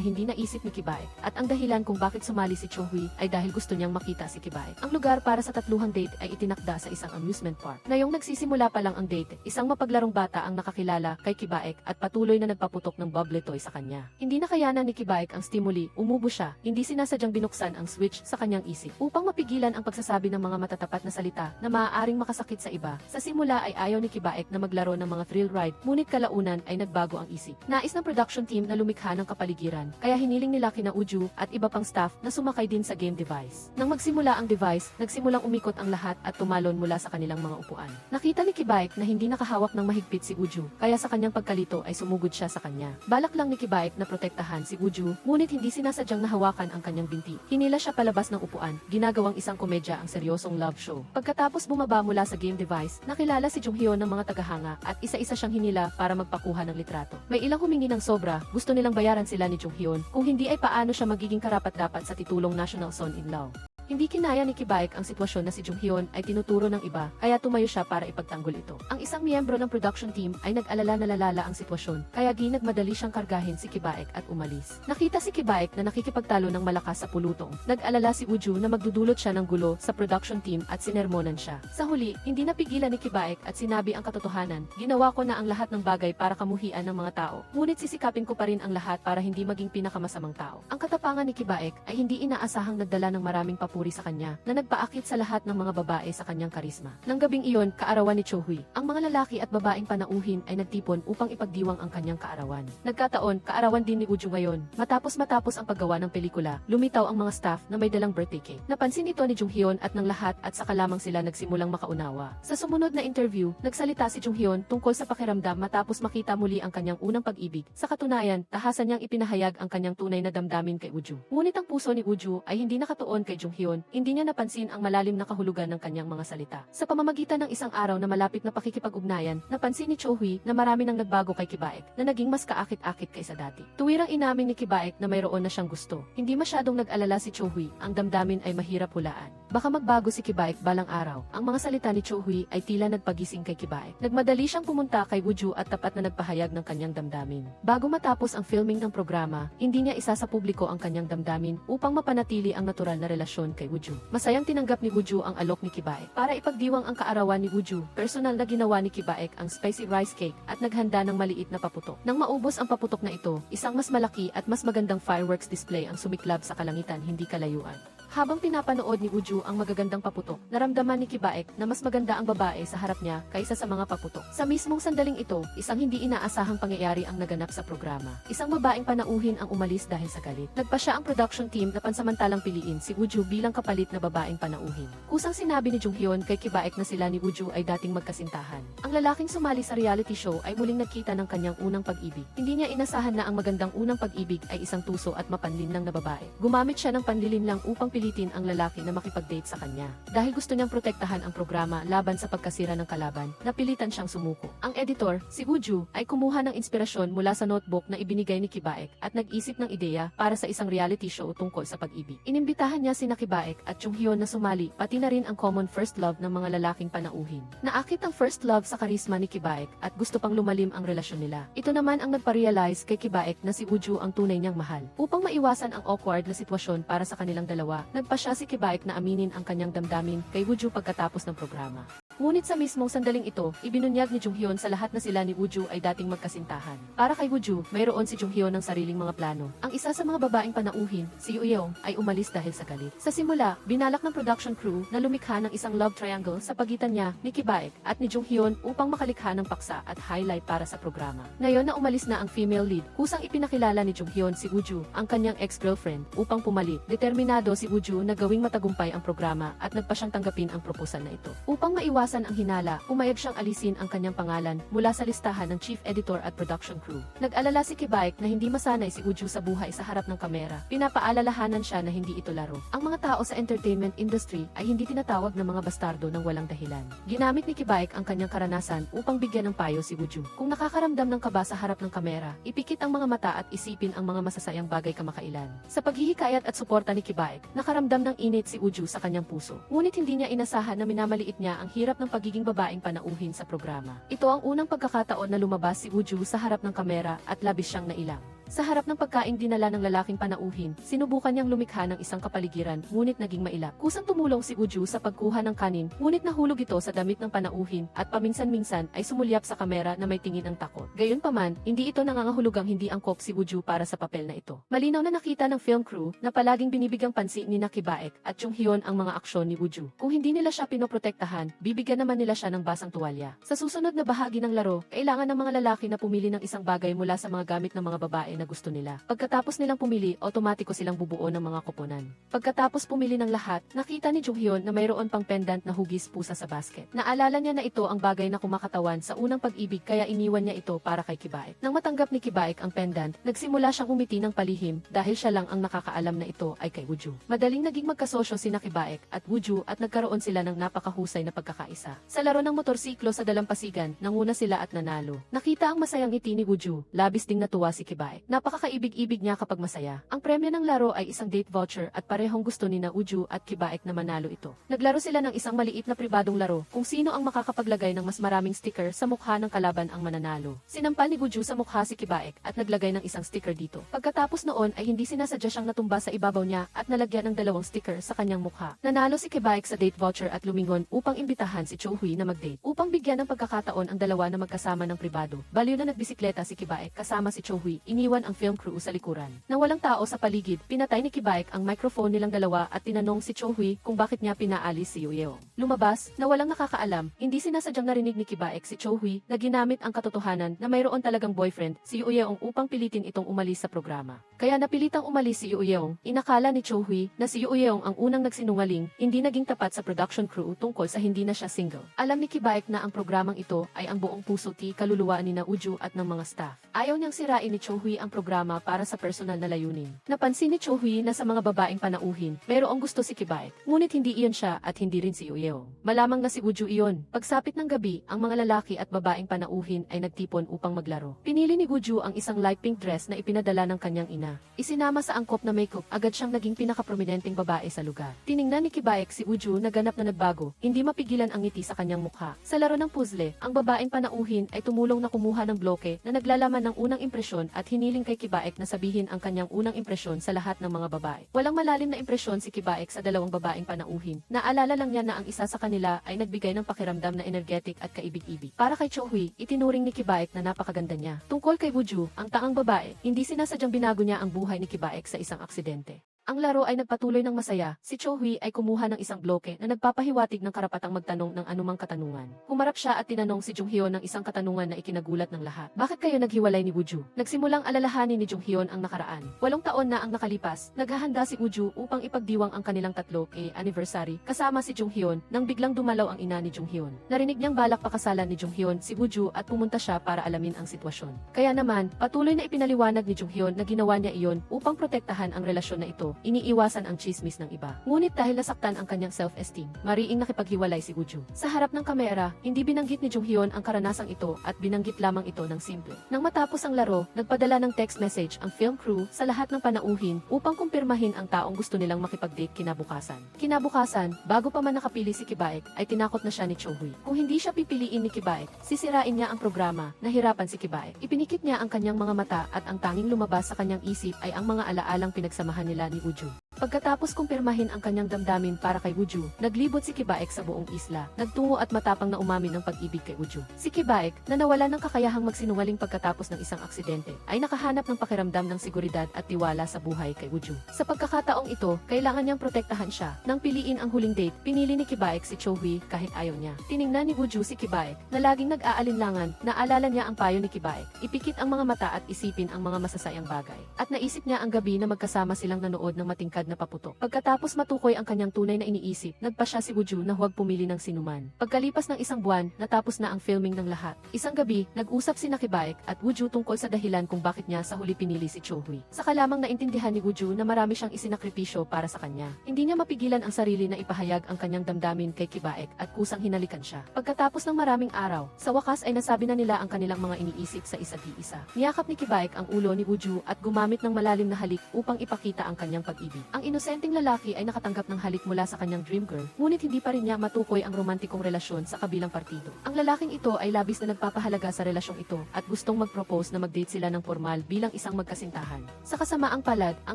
hindi naisip ni Kibaek at ang dahilan kung bakit sumali si Cho-hui ay dahil gusto niyang makita si Kibaek. Ang lugar para sa tatluhang date ay itinakda sa isang amusement park. Ngayong nagsisimula pa lang ang date, isang mapaglarong bata ang nakakilala kay Kibaek at patuloy na nagpaputok ng bubble toy sa kanya. Hindi nakayanan ni Kibaek ang stimuli, umubo siya, hindi sinasadyang binuksan ang switch sa kanyang isip. Upang mapigilan ang pagsasabi ng mga matatapat na salita na maaaring makasakit sa iba, sa simula ay ayaw ni Kibaek na maglaro ng mga thrill ride, ngunit kalaunan ay nagbago ang isip. Nais ng production team na lumikha ng kapaligiran, kaya hiniling nila kina Wooju at iba pang staff na sumakay din sa game device. Nang magsimula ang device, nagsimulang umikot ang lahat at tumalon mula sa kanilang mga upuan. Nakita ni Kibaek na hindi nakahawak ng mahigpit si Wooju, kaya sa kanyang pagkalito ay sumugod siya sa kanya. Balak lang ni Kibaek na protektahan si Wooju, ngunit hindi sinasadyang nahawakan ang kanyang binti. Hinila siya palabas ng upuan, ginagawang isang komedya ang seryosong love show. Pagkatapos bumaba mula sa game device, nakilala si Jonghyun ng mga tagahanga at isa-isa siyang hinila para magpakuha ng litrato. May ilang humingi ng sobra, gusto nilang bayaran sila ni Jonghyun, kung hindi ay paano siya magiging karapat-dapat sa titulong National Son-in-Law. Hindi kinaya ni Kibaek ang sitwasyon na si Jonghyun ay tinuturo ng iba, kaya tumayo siya para ipagtanggol ito. Ang isang miyembro ng production team ay nag-alala na lalala ang sitwasyon, kaya nagmadali siyang kargahin si Kibaek at umalis. Nakita si Kibaek na nakikipagtalo ng malakas sa pulutong. Nag-alala si Wooju na magdudulot siya ng gulo sa production team at sinermonan siya. Sa huli, hindi napigilan ni Kibaek at sinabi ang katotohanan, ginawa ko na ang lahat ng bagay para kamuhian ng mga tao, ngunit sisikapin ko pa rin ang lahat para hindi maging pinakamasamang tao. Ang katapangan ni Kibaek ay hindi inaasahang nagdala ng maraming papuri sa kanya na nagpaakit sa lahat ng mga babae sa kanyang karisma. Nang gabing iyon, kaarawan ni Cho Hui. Ang mga lalaki at babaeng panauhin ay nagtipon upang ipagdiwang ang kanyang kaarawan. Nagkataon, kaarawan din ni Woo Joo ngayon. Matapos ang paggawa ng pelikula, lumitaw ang mga staff na may dalang birthday cake. Napansin ito ni Jung Hyun at ng lahat at saka lamang sila nagsimulang makaunawa. Sa sumunod na interview, nagsalita si Jung Hyun tungkol sa pakiramdam matapos makita muli ang kanyang unang pag-ibig. Sa katunayan, tahasan niyang ipinahayag ang kanyang tunay na damdamin kay Woo Joo. Ngunit ang puso ni Woo Joo ay hindi nakatuon kay Jung Hyun, hindi niya napansin ang malalim na kahulugan ng kanyang mga salita. Sa pamamagitan ng isang araw na malapit na pakikipag-ugnayan, napansin ni Cho Hui na marami nang nagbago kay Kibaek na naging mas kaakit-akit kaysa dati. Tuwirang inamin ni Kibaek na mayroon na siyang gusto. Hindi masyadong nag-alala si Cho Hui, ang damdamin ay mahirap hulaan. Baka magbago si Kibaek balang araw. Ang mga salita ni Cho Hui ay tila nagpagising kay Kibaek. Nagmadali siyang pumunta kay Woo Joo at tapat na nagpahayag ng kanyang damdamin. Bago matapos ang filming ng programa, hindi niya isa sa publiko ang kanyang damdamin upang mapanatili ang natural na relasyon kay Woo Joo. Masayang tinanggap ni Woo Joo ang alok ni Kibaek. Para ipagdiwang ang kaarawan ni Woo Joo, personal na ginawa ni Kibaek ang spicy rice cake at naghanda ng maliit na paputok. Nang maubos ang paputok na ito, isang mas malaki at mas magandang fireworks display ang sumiklab sa kalangitan hindi kalayuan. Habang pinapanood ni Woo Joo ang magagandang paputok, naramdaman ni Kibaek na mas maganda ang babae sa harap niya kaysa sa mga paputok. Sa mismong sandaling ito, isang hindi inaasahang pangyayari ang naganap sa programa. Isang babaeng panauhin ang umalis dahil sa galit. Nagpasya ang production team na pansamantalang piliin si Woo Joo bilang kapalit na babaeng panauhin. Kusang sinabi ni Jung Hyun kay Kibaek na sila ni Woo Joo ay dating magkasintahan. Ang lalaking sumali sa reality show ay muling nagkita ng kanyang unang pag-ibig. Hindi niya inasahan na ang magandang unang pag-ibig ay isang tuso at mapanlinlang na babae. Gumamit siya ng panlilinlang upang pilitin ang lalaki na makipag-date sa kanya. Dahil gusto niyang protektahan ang programa laban sa pagkasira ng kalaban, napilitan siyang sumuko. Ang editor, si Woo Joo, ay kumuha ng inspirasyon mula sa notebook na ibinigay ni Kibaek at nag-isip ng ideya para sa isang reality show tungkol sa pag-ibig. Inimbitahan niya sina Kibaek at Jung Hyun na sumali, pati na rin ang common first love ng mga lalaking panauhin. Naakit ang first love sa karisma ni Kibaek at gusto pang lumalim ang relasyon nila. Ito naman ang nagpa-realize kay Kibaek na si Woo Joo ang tunay niyang mahal. Upang maiwasan ang awkward na sitwasyon para sa kanilang dalawa, nagpa siya si Kibaek na aminin ang kanyang damdamin kay Woo Joo pagkatapos ng programa. Ngunit sa mismong sandaling ito, ibinunyag ni Jung Hyun sa lahat na sila ni Woo Joo ay dating magkasintahan. Para kay Woo Joo, mayroon si Jung Hyun ng sariling mga plano. Ang isa sa mga babaeng panauhin, si Yoo Yeong, ay umalis dahil sa galit. Sa simula, binalak ng production crew na lumikha ng isang love triangle sa pagitan niya, ni Kibaek, at ni Jung Hyun upang makalikha ng paksa at highlight para sa programa. Ngayon na umalis na ang female lead, kusang ipinakilala ni Jung Hyun si Woo Joo, ang kanyang ex-girlfriend, upang pumalit. Determinado si Woo Joo na gawing matagumpay ang programa at nagpa siyang tanggapin ang proposal na ito. Upang maiwasan ang hinala, pumayag siyang alisin ang kanyang pangalan mula sa listahan ng chief editor at production crew. Nag-alala si Kibaek na hindi masanay si Woo Joo sa buhay sa harap ng kamera. Pinapaalalahanan siya na hindi ito laro. Ang mga tao sa entertainment industry ay hindi tinatawag na mga bastardo ng walang dahilan. Ginamit ni Kibaek ang kanyang karanasan upang bigyan ng payo si Woo Joo. Kung nakakaramdam ng kaba sa harap ng kamera, ipikit ang mga mata at isipin ang mga masasayang bagay kamakailan. Sa paghihikayat at suporta ni Kibaek, nakaramdam ng init si Woo Joo sa kanyang puso. Ngunit hindi niya inasahan na minamaliit niya ang hirap ng pagiging babaeng panauhin sa programa. Ito ang unang pagkakataon na lumabas si Woo Joo sa harap ng kamera at labis siyang nailang. Sa harap ng pagkaing dinala ng lalaking panauhin, sinubukan niyang lumikha ng isang kapaligiran, ngunit naging mailap. Kusang tumulong si Woo Joo sa pagkuha ng kanin, ngunit nahulog ito sa damit ng panauhin, at paminsan-minsan ay sumulyap sa kamera na may tingin ng takot. Gayunpaman, hindi ito nangangahulugang hindi angkop si Woo Joo para sa papel na ito. Malinaw na nakita ng film crew na palaging binibigyang pansin ni Kibaek at Jung Hyun ang mga aksyon ni Woo Joo. Kung hindi nila siya pinoprotektahan, bibigyan naman nila siya ng basang tuwalya. Sa susunod na bahagi ng laro, kailangan ng mga lalaki na pumili ng isang bagay mula sa mga gamit ng mga babae na gusto nila. Pagkatapos nilang pumili, otomatiko silang bubuo ng mga koponan. Pagkatapos pumili ng lahat, nakita ni Jung Hyun na mayroon pang pendant na hugis pusa sa basket. Naalala niya na ito ang bagay na kumakatawan sa unang pag-ibig kaya iniwan niya ito para kay Kibaek. Nang matanggap ni Kibaek ang pendant, nagsimula siyang umiti ng palihim dahil siya lang ang nakakaalam na ito ay kay Woo Joo. Madaling naging magkasosyo sina Kibaek at Woo Joo at nagkaroon sila ng napakahusay na pagkakaisa. Sa laro ng motorsiklo sa dalampasigan, nanguna sila at nanalo. Nakita ang masayang ngiti ni Woo Joo, labis ding natuwa si Kibaek. Napakakaibig-ibig niya kapag masaya. Ang premyo ng laro ay isang date voucher at parehong gusto ni Woo Joo at Kibaek na manalo ito. Naglaro sila ng isang maliit na pribadong laro kung sino ang makakapaglagay ng mas maraming sticker sa mukha ng kalaban ang mananalo. Sinampal ni Woo Joo sa mukha si Kibaek at naglagay ng isang sticker dito. Pagkatapos noon ay hindi sinasadya siyang natumba sa ibabaw niya at nalagyan ng dalawang sticker sa kanyang mukha. Nanalo si Kibaek sa date voucher at lumingon upang imbitahan si Cho Hui na mag-date. Upang bigyan ng pagkakataon ang dalawa na magkasama ng pribado, baliw na nagbisikleta si Kibaek kasama si Cho Hui. Iniwan iniwan ang film crew sa likuran. Nang walang tao sa paligid, pinatay ni Kibaek ang microphone nilang dalawa at tinanong si Cho Hui kung bakit niya pinaalis si Yeong. Lumabas na walang nakakaalam, hindi sinasadyang narinig ni Kibaek si Cho Hui na ginamit ang katotohanan na mayroon talagang boyfriend si Yeong upang pilitin itong umalis sa programa. Kaya napilitang umalis si Yeong. Inakala ni Cho Hui na si Yeong ang unang nagsinungaling, hindi naging tapat sa production crew tungkol sa hindi na siya single. Alam ni Kibaek na ang programang ito ay ang buong puso ti kaluluwa ni na Woo at ng mga staff. Ayaw niyang sirain ni Cho Hui ang programa para sa personal na layunin. Napansin ni Cho Hui na sa mga babaeng panauhin, mayroong gusto si Kibaek. Ngunit hindi iyon siya at hindi rin si Yeong. Malamang na si Woo iyon. Pagsapit ng gabi, ang mga lalaki at babaeng panauhin ay nagtipon upang maglaro. Pinili ni Woo ang isang light pink dress na ipinadala ng kanyang ina. Isinama sa angkop na makeup, agad siyang naging pinakaprominenteng babae sa lugar. Tiningnan ni Kibaek si Woo na ganap na nagbago, hindi mapigilan ang ngiti sa kanyang mukha. Sa laro ng puzzle, ang babaeng panauhin ay tumulong na kumuha ng bloke na naglalaman ng unang impresyon at hiniling kay Kibaek na sabihin ang kanyang unang impresyon sa lahat ng mga babae. Walang malalim na impresyon si Kibaek sa dalawang babaeng panauhin. Naalala lang niya na ang isa sa kanila ay nagbigay ng pakiramdam na energetic at kaibig-ibig. Para kay Cho Hui, itinuring ni Kibaek na napakaganda niya. Tungkol kay Woo, ang taang babae, hindi sinasadyang binago niya ang buhay ni Kibaek sa isang aksidente. Ang laro ay nagpatuloy ng masaya. Si Cho Hui ay kumuha ng isang bloke na nagpapahiwatig ng karapatang magtanong ng anumang katanungan. Humarap siya at tinanong si Jung Hyun ng isang katanungan na ikinagulat ng lahat. Bakit kayo naghiwalay ni Woo? Nagsimulang alalahanin ni Jung Hyun ang nakaraan. 8 taon na ang nakalipas. Naghahanda si Woo upang ipagdiwang ang kanilang 3 anniversary kasama si Jung Hyun nang biglang dumalaw ang ina ni Jung Hyun. Narinig niyang balak pakasalan ni Jung Hyun si Woo at pumunta siya para alamin ang sitwasyon. Kaya naman, patuloy na ipinaliwanag ni Jung Hyun na ginawa niya iyon upang protektahan ang relasyon na ito. Iniiwasan ang chismis ng iba. Ngunit dahil nasaktan ang kanyang self-esteem, mariing nakipaghiwalay si Woo. Sa harap ng kamera, hindi binanggit ni Jung Hyun ang karanasang ito at binanggit lamang ito ng simple. Nang matapos ang laro, nagpadala ng text message ang film crew sa lahat ng panauhin upang kumpirmahin ang taong gusto nilang makipag-date kinabukasan. Kinabukasan, bago pa man nakapili si Kibaek, ay tinakot na siya ni Cho Hui. Kung hindi siya pipiliin ni Kibaek, sisirain niya ang programa. Nahirapan si Kibaek. Ipinikit niya ang kanyang mga mata at ang tanging lumabas sa kanyang isip ay ang mga alaalang pinagsamahan nila ni Woo. Pagkatapos kumpirmahin ang kanyang damdamin para kay Woo, naglibot si Kibaek sa buong isla, nagtungo at matapang na umamin ng pag-ibig kay Woo. Si Kibaek, na nawala ng kakayahang magsinungaling pagkatapos ng isang aksidente, ay nakahanap ng pakiramdam ng seguridad at tiwala sa buhay kay Woo. Sa pagkakataong ito, kailangan niyang protektahan siya. Nang piliin ang huling date, pinili ni Kibaek si Cho Hui kahit ayaw niya. Tiningnan ni Woo si Kibaek, na laging nag-aalinlangan, naalala niya ang payo ni Kibaek, ipikit ang mga mata at isipin ang mga masasayang bagay. At naisip niya ang gabi na magkasama silang nanood ng matingkad na paputok. Pagkatapos matukoy ang kanyang tunay na iniisip, nagpa siya si Woo na huwag pumili ng sinuman. Pagkalipas ng 1 buwan, natapos na ang filming ng lahat. Isang gabi, nag-usap si Kibaek at Woo tungkol sa dahilan kung bakit niya sa huli pinili si Cho Hui. Saka lamang naintindihan ni Woo na marami siyang isinakripisyo para sa kanya. Hindi niya mapigilan ang sarili na ipahayag ang kanyang damdamin kay Kibaek at kusang hinalikan siya. Pagkatapos ng maraming araw, sa wakas ay nasabi na nila ang kanilang mga iniisip sa isa't isa. Niyakap ni Kibaek ang ulo ni Woo at gumamit ng malalim na halik upang ipakita ang kanyang pag-ibig. Ang inosenteng lalaki ay nakatanggap ng halik mula sa kanyang dream girl, ngunit hindi pa rin niya matukoy ang romantikong relasyon sa kabilang partido. Ang lalaking ito ay labis na nagpapahalaga sa relasyong ito at gustong mag-propose na mag-date sila ng formal bilang isang magkasintahan. Sa kasamaang palad, ang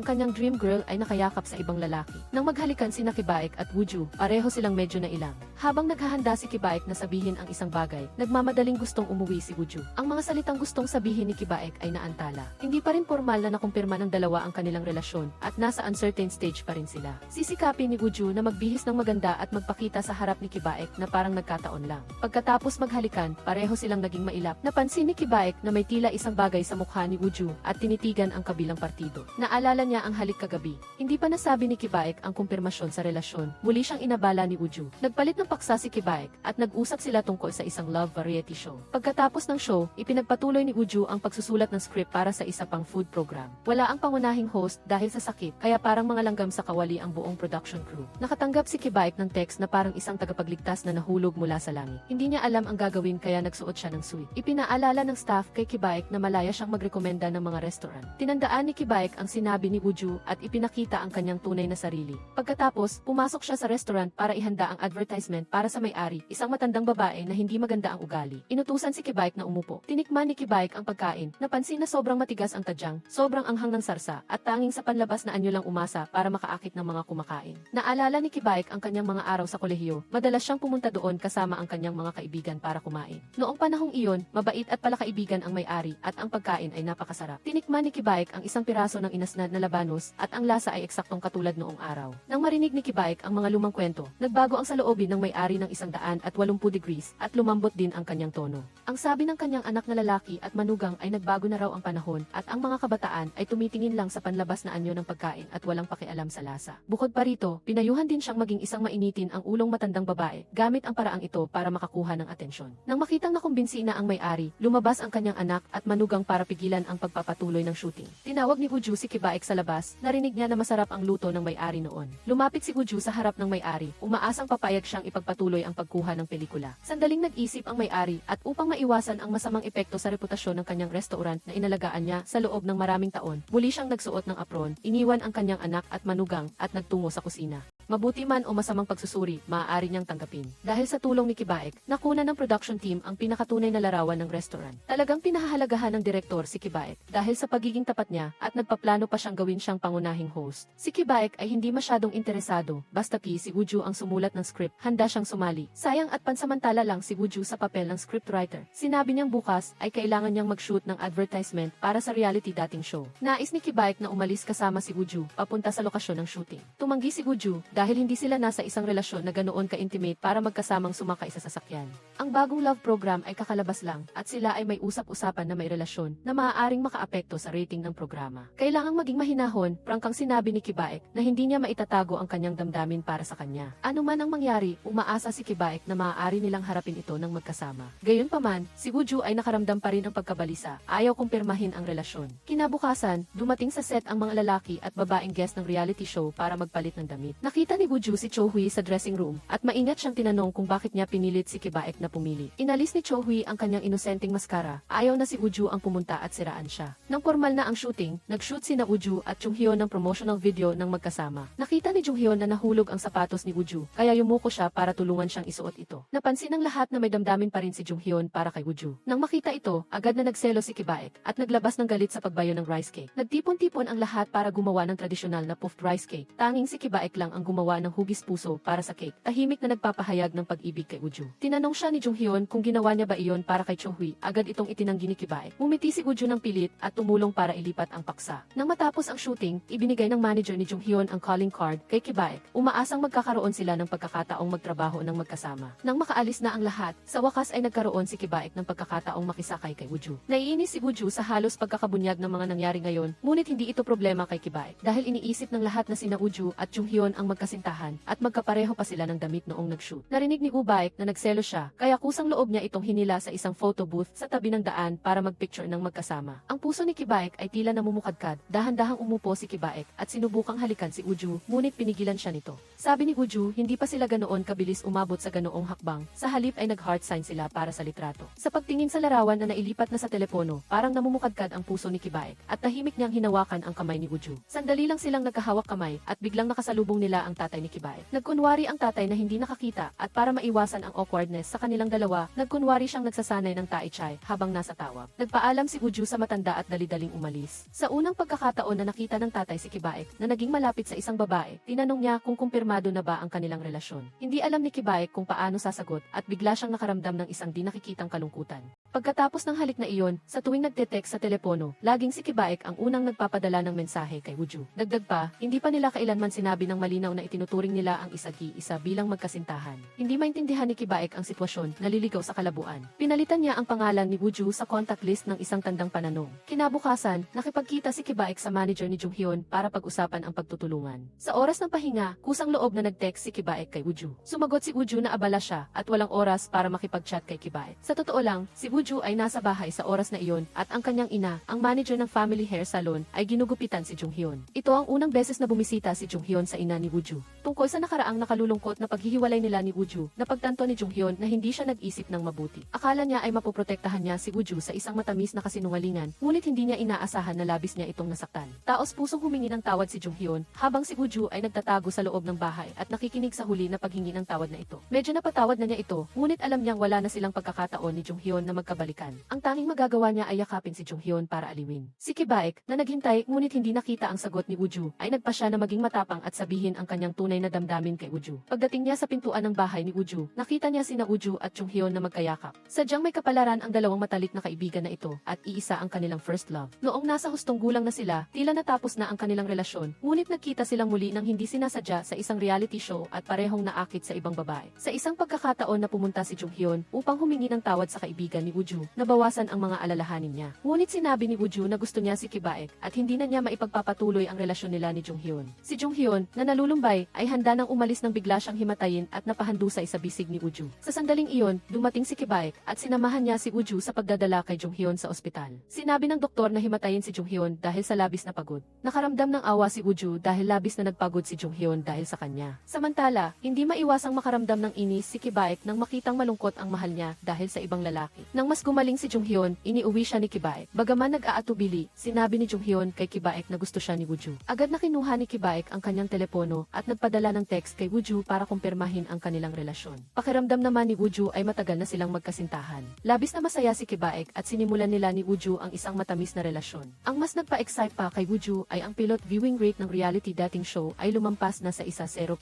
kanyang dream girl ay nakayakap sa ibang lalaki. Nang maghalikan si Kibaek at Woo, pareho silang medyo nailang. Habang naghahanda si Kibaek na sabihin ang isang bagay, nagmamadaling gustong umuwi si Woo. Ang mga salitang gustong sabihin ni Kibaek ay naantala. Hindi pa rin formal na nakumpirma ng dalawa ang kanilang relasyon at nasa uncertain stage pa rin sila. Sisikapin ni Woo na magbihis ng maganda at magpakita sa harap ni Kibaek na parang nagkataon lang. Pagkatapos maghalikan, pareho silang naging mailap. Napansin ni Kibaek na may tila isang bagay sa mukha ni Woo at tinitigan ang kabilang partido. Naalala niya ang halik kagabi. Hindi pa nasabi ni Kibaek ang kumpirmasyon sa relasyon. Muli siyang inabala ni Woo. Nagpalit ng paksa si Kibaek at nag-usap sila tungkol sa isang love variety show. Pagkatapos ng show, ipinagpatuloy ni Woo ang pagsusulat ng script para sa isa pang food program. Wala ang pangunahing host dahil sa sakit, kaya parang mga langgam sa kawali ang buong production crew. Nakatanggap si Kibaek ng text na parang isang tagapagligtas na nahulog mula sa langit. Hindi niya alam ang gagawin kaya nagsuot siya ng suit. Ipinaalala ng staff kay Kibaek na malaya siyang magrekomenda ng mga restaurant. Tinandaan ni Kibaek ang sinabi ni Woo at ipinakita ang kanyang tunay na sarili. Pagkatapos, pumasok siya sa restaurant para ihanda ang advertisement para sa may-ari, isang matandang babae na hindi maganda ang ugali. Inutusan si Kibaek na umupo. Tinikman ni Kibaek ang pagkain, napansin na sobrang matigas ang tadyang, sobrang anghang ng sarsa, at tanging sa panlabas na anyo lang umasa para makaakit ng mga kumakain. Naalala ni Kibaek ang kanyang mga araw sa kolehiyo, madalas siyang pumunta doon kasama ang kanyang mga kaibigan para kumain. Noong panahong iyon, mabait at palakaibigan ang may-ari at ang pagkain ay napakasarap. Tinikman ni Kibaek ang isang piraso ng inasnad na labanos at ang lasa ay eksaktong katulad noong araw. Nang marinig ni Kibaek ang mga lumang kwento, nagbago ang saloobin ng may-ari ng 180 degrees at lumambot din ang kanyang tono. Ang sabi ng kanyang anak na lalaki at manugang ay nagbago na raw ang panahon at ang mga kabataan ay tumitingin lang sa panlabas na anyo ng pagkain at walang pakialam sa lasa. Bukod pa rito, pinayuhan din siyang maging isang mainitin ang ulong matandang babae gamit ang paraang ito para makakuha ng atensyon. Nang makitang nakumbinsi na ang may-ari, lumabas ang kanyang anak at manugang para pigilan ang pagpapatuloy ng shooting. Tinawag ni Wooju si Kibaek sa labas, narinig niya na masarap ang luto ng may-ari noon. Lumapit si Wooju sa harap ng may-ari, umaasang papayag siyang ipagpatuloy ang pagkuha ng pelikula. Sandaling nag-isip ang may-ari at upang maiwasan ang masamang epekto sa reputasyon ng kanyang restaurant na inalagaan niya sa loob ng maraming taon, muli siyang nagsuot ng apron, iniwan ang kanyang anak at manugang at nagtungo sa kusina. Mabuti man o masamang pagsusuri, maaari niyang tanggapin. Dahil sa tulong ni Kibaek, nakuna ng production team ang pinakatunay na larawan ng restaurant. Talagang pinahahalagahan ng direktor si Kibaek dahil sa pagiging tapat niya at nagpaplano pa siyang gawin siyang pangunahing host. Si Kibaek ay hindi masyadong interesado, basta si Wooju ang sumulat ng script, handa siyang sumali. Sayang at pansamantala lang si Wooju sa papel ng scriptwriter. Sinabi niyang bukas ay kailangan niyang mag-shoot ng advertisement para sa reality dating show. Nais ni Kibaek na umalis kasama si Wooju papunta sa lokasyon ng shooting. Tumanggi si Wooju dahil hindi sila nasa isang relasyon na ganoon ka-intimate para magkasamang sumakay sa sasakyan. Ang bagong love program ay kakalabas lang at sila ay may usap-usapan na may relasyon na maaaring makaapekto sa rating ng programa. Kailangang maging mahinahon, prangkang sinabi ni Kibaek na hindi niya maitatago ang kanyang damdamin para sa kanya. Ano man ang mangyari, umaasa si Kibaek na maaari nilang harapin ito ng magkasama. Gayunpaman, si Wooju ay nakaramdam pa rin ng pagkabalisa, ayaw kumpirmahin ang relasyon. Kinabukasan, dumating sa set ang mga lalaki at babaeng guest ng reality show para magpalit ng damit. Nakita ni Wooju si Cho Hui sa dressing room at maingat siyang tinanong kung bakit niya pinilit si Kibaek na pumili. Inalis ni Cho Hui ang kanyang inosenteng maskara, ayaw na si Wooju ang pumunta at siraan siya. Nang formal na ang shooting, nag-shoot sina Wooju at Junghyun ng promotional video ng magkasama. Nakita ni Junghyun na nahulog ang sapatos ni Wooju, kaya yumuko siya para tulungan siyang isuot ito. Napansin ng lahat na may damdamin pa rin si Junghyun para kay Wooju. Nang makita ito, agad na nagselo si Kibaek at naglabas ng galit sa pagbayo ng rice cake. Nagtipon-tipon ang lahat para gumawa ng tradisyonal na puffed rice cake. Tanging si Kibaek lang ang gumawa ng hugis puso para sa cake. Tahimik na nagpapahayag ng pag-ibig kay Wooju. Tinanong siya ni Junghyun kung ginawa niya ba iyon para kay Cho Hui. Agad itong itinanggi ni Kibaek. Ngumiti si Wooju ng pilit at tumulong para ilipat ang paksa. Nang matapos ang shooting, ibinigay ng manager ni Junghyun ang calling card kay Kibaek. Umaasang magkakaroon sila ng pagkakataong magtrabaho ng magkasama. Nang makaalis na ang lahat, sa wakas ay nagkaroon si Kibaek ng pagkakataong makisakay kay Wooju. Naiinis si Wooju sa halos pagkakabunyag ng mga nangyari ngayon, ngunit hindi ito problema kay Kibaek dahil iniisip ng lahat na sina Wooju at Junghyun ang magkasintahan at magkapareho pa sila ng damit noong nag-shoot. Narinig ni Kibaek na nagselo siya, kaya kusang loob niya itong hinila sa isang photo booth sa tabi ng daan para magpicture ng magkasama. Ang puso ni Kibaek ay tila namumukadkad, dahan-dahang umupo si Kibaek at sinubukang halikan si Wooju, ngunit pinigilan siya nito. Sabi ni Wooju, hindi pa sila ganoon kabilis umabot sa ganoong hakbang, sa halip ay nag-heart sign sila para sa litrato. Sa pagtingin sa larawan na nailipat na sa telepono, parang namumukadkad ang puso ni Kibaek at tahimik niyang hinawakan ang kamay ni Wooju. Sandali lang silang nagkahawak kamay at biglang nakasalubong nila ang tatay ni Kibaek. Nagkunwari ang tatay na hindi nakakita at para maiwasan ang awkwardness sa kanilang dalawa, nagkunwari siyang nagsasanay ng taichay habang nasa tawag. Nagpaalam si Wooju sa matanda at dali-daling umalis. Sa unang pagkakataon na nakita ng tatay si Kibaek na naging malapit sa isang babae, tinanong niya kung kumpirmado na ba ang kanilang relasyon. Hindi alam ni Kibaek kung paano sasagot at bigla siyang nakaramdam ng isang di nakikitang kalungkutan. Pagkatapos ng halik na iyon, sa tuwing nagte-text sa telepono, laging si Kibaek ang unang nagpapadala ng mensahe kay Wooju. Dagdag pa, hindi pa nila kailanman sinabi ng malinaw na itinuturing nila ang isa't-isa bilang magkasintahan. Hindi maintindihan ni Kibaek ang sitwasyon, naliligaw sa kalabuan. Pinalitan niya ang pangalan ni Wooju sa contact list ng isang tandang pananong. Kinabukasan, nakipagkita si Kibaek sa manager ni Junghyun para pag-usapan ang pagtutulungan. Sa oras ng pahinga, kusang loob na nag-text si Kibaek kay Wooju. Sumagot si Wooju na abala siya at walang oras para makipag-chat kay Kibaek. Sa totoo lang, si Wooju ay nasa bahay sa oras na iyon at ang kanyang ina, ang manager ng family hair salon, ay ginugupitan si Junghyun. Ito ang unang beses na bumisita si Junghyun sa ina ni Wooju. Wooju. Tungkol sa nakaraang nakalulungkot na paghihiwalay nila ni Wooju, napagtanto ni Jonghyun na hindi siya nag-isip ng mabuti. Akala niya ay mapoprotektahan niya si Wooju sa isang matamis na kasinungalingan, ngunit hindi niya inaasahan na labis niya itong nasaktan. Taos pusong humingi ng tawad si Jonghyun, habang si Wooju ay nagtatago sa loob ng bahay at nakikinig sa huli na paghingi ng tawad na ito. Medyo napatawad na niya ito, ngunit alam niyang wala na silang pagkakataon ni Jonghyun na magkabalikan. Ang tanging magagawa niya ay yakapin si Jonghyun para aliwin. Si Kibaek, na naghintay ngunit hindi nakita ang sagot ni Wooju, ay nagpa siya na maging matapang at sabihin ang kanyang tunay na damdamin kay Wooju. Pagdating niya sa pintuan ng bahay ni Wooju, nakita niya sina Wooju at Jonghyun na magkayakap. Sadyang may kapalaran ang dalawang matalik na kaibigan na ito at iisa ang kanilang first love. Noong nasa hustong gulang na sila, tila natapos na ang kanilang relasyon, ngunit nagkita silang muli nang hindi sinasadya sa isang reality show at parehong naakit sa ibang babae. Sa isang pagkakataon na pumunta si Jonghyun upang humingi ng tawad sa kaibigan ni Wooju, nabawasan ang mga alalahanin niya. Ngunit sinabi ni Wooju na gusto niya si Kibaek at hindi na niya maipagpapatuloy ang relasyon nila ni Jonghyun. Si Jonghyun, na nalulumbay, ay handa nang umalis nang bigla siyang himatayin at napahandusay sa bisig ni Wooju. Sa sandaling iyon, dumating si Kibaek at sinamahan niya si Wooju sa pagdadala kay Jonghyun sa ospital. Sinabi ng doktor na himatayin si Jonghyun dahil sa labis na pagod. Nakaramdam ng awa si Wooju dahil labis na nagpagod si Jonghyun dahil sa kanya. Samantala, hindi maiwasang makaramdam ng inis si Kibaek nang makitang malungkot ang mahal niya dahil sa ibang lalaki. Nang mas gumaling si Jonghyun, iniuwi siya ni Kibaek. Bagaman nag-aatubili, sinabi ni Jonghyun kay Kibaek na gusto siya ni Wooju. Agad na kinuha ni Kibaek ang kanyang telepono at nagpadala ng text kay Wooju para kumpirmahin ang kanilang relasyon. Pakiramdam naman ni Wooju ay matagal na silang magkasintahan. Labis na masaya si Kibaek at sinimulan nila ni Wooju ang isang matamis na relasyon. Ang mas nagpa-excite pa kay Wooju ay ang pilot viewing rate ng reality dating show ay lumampas na sa 0%.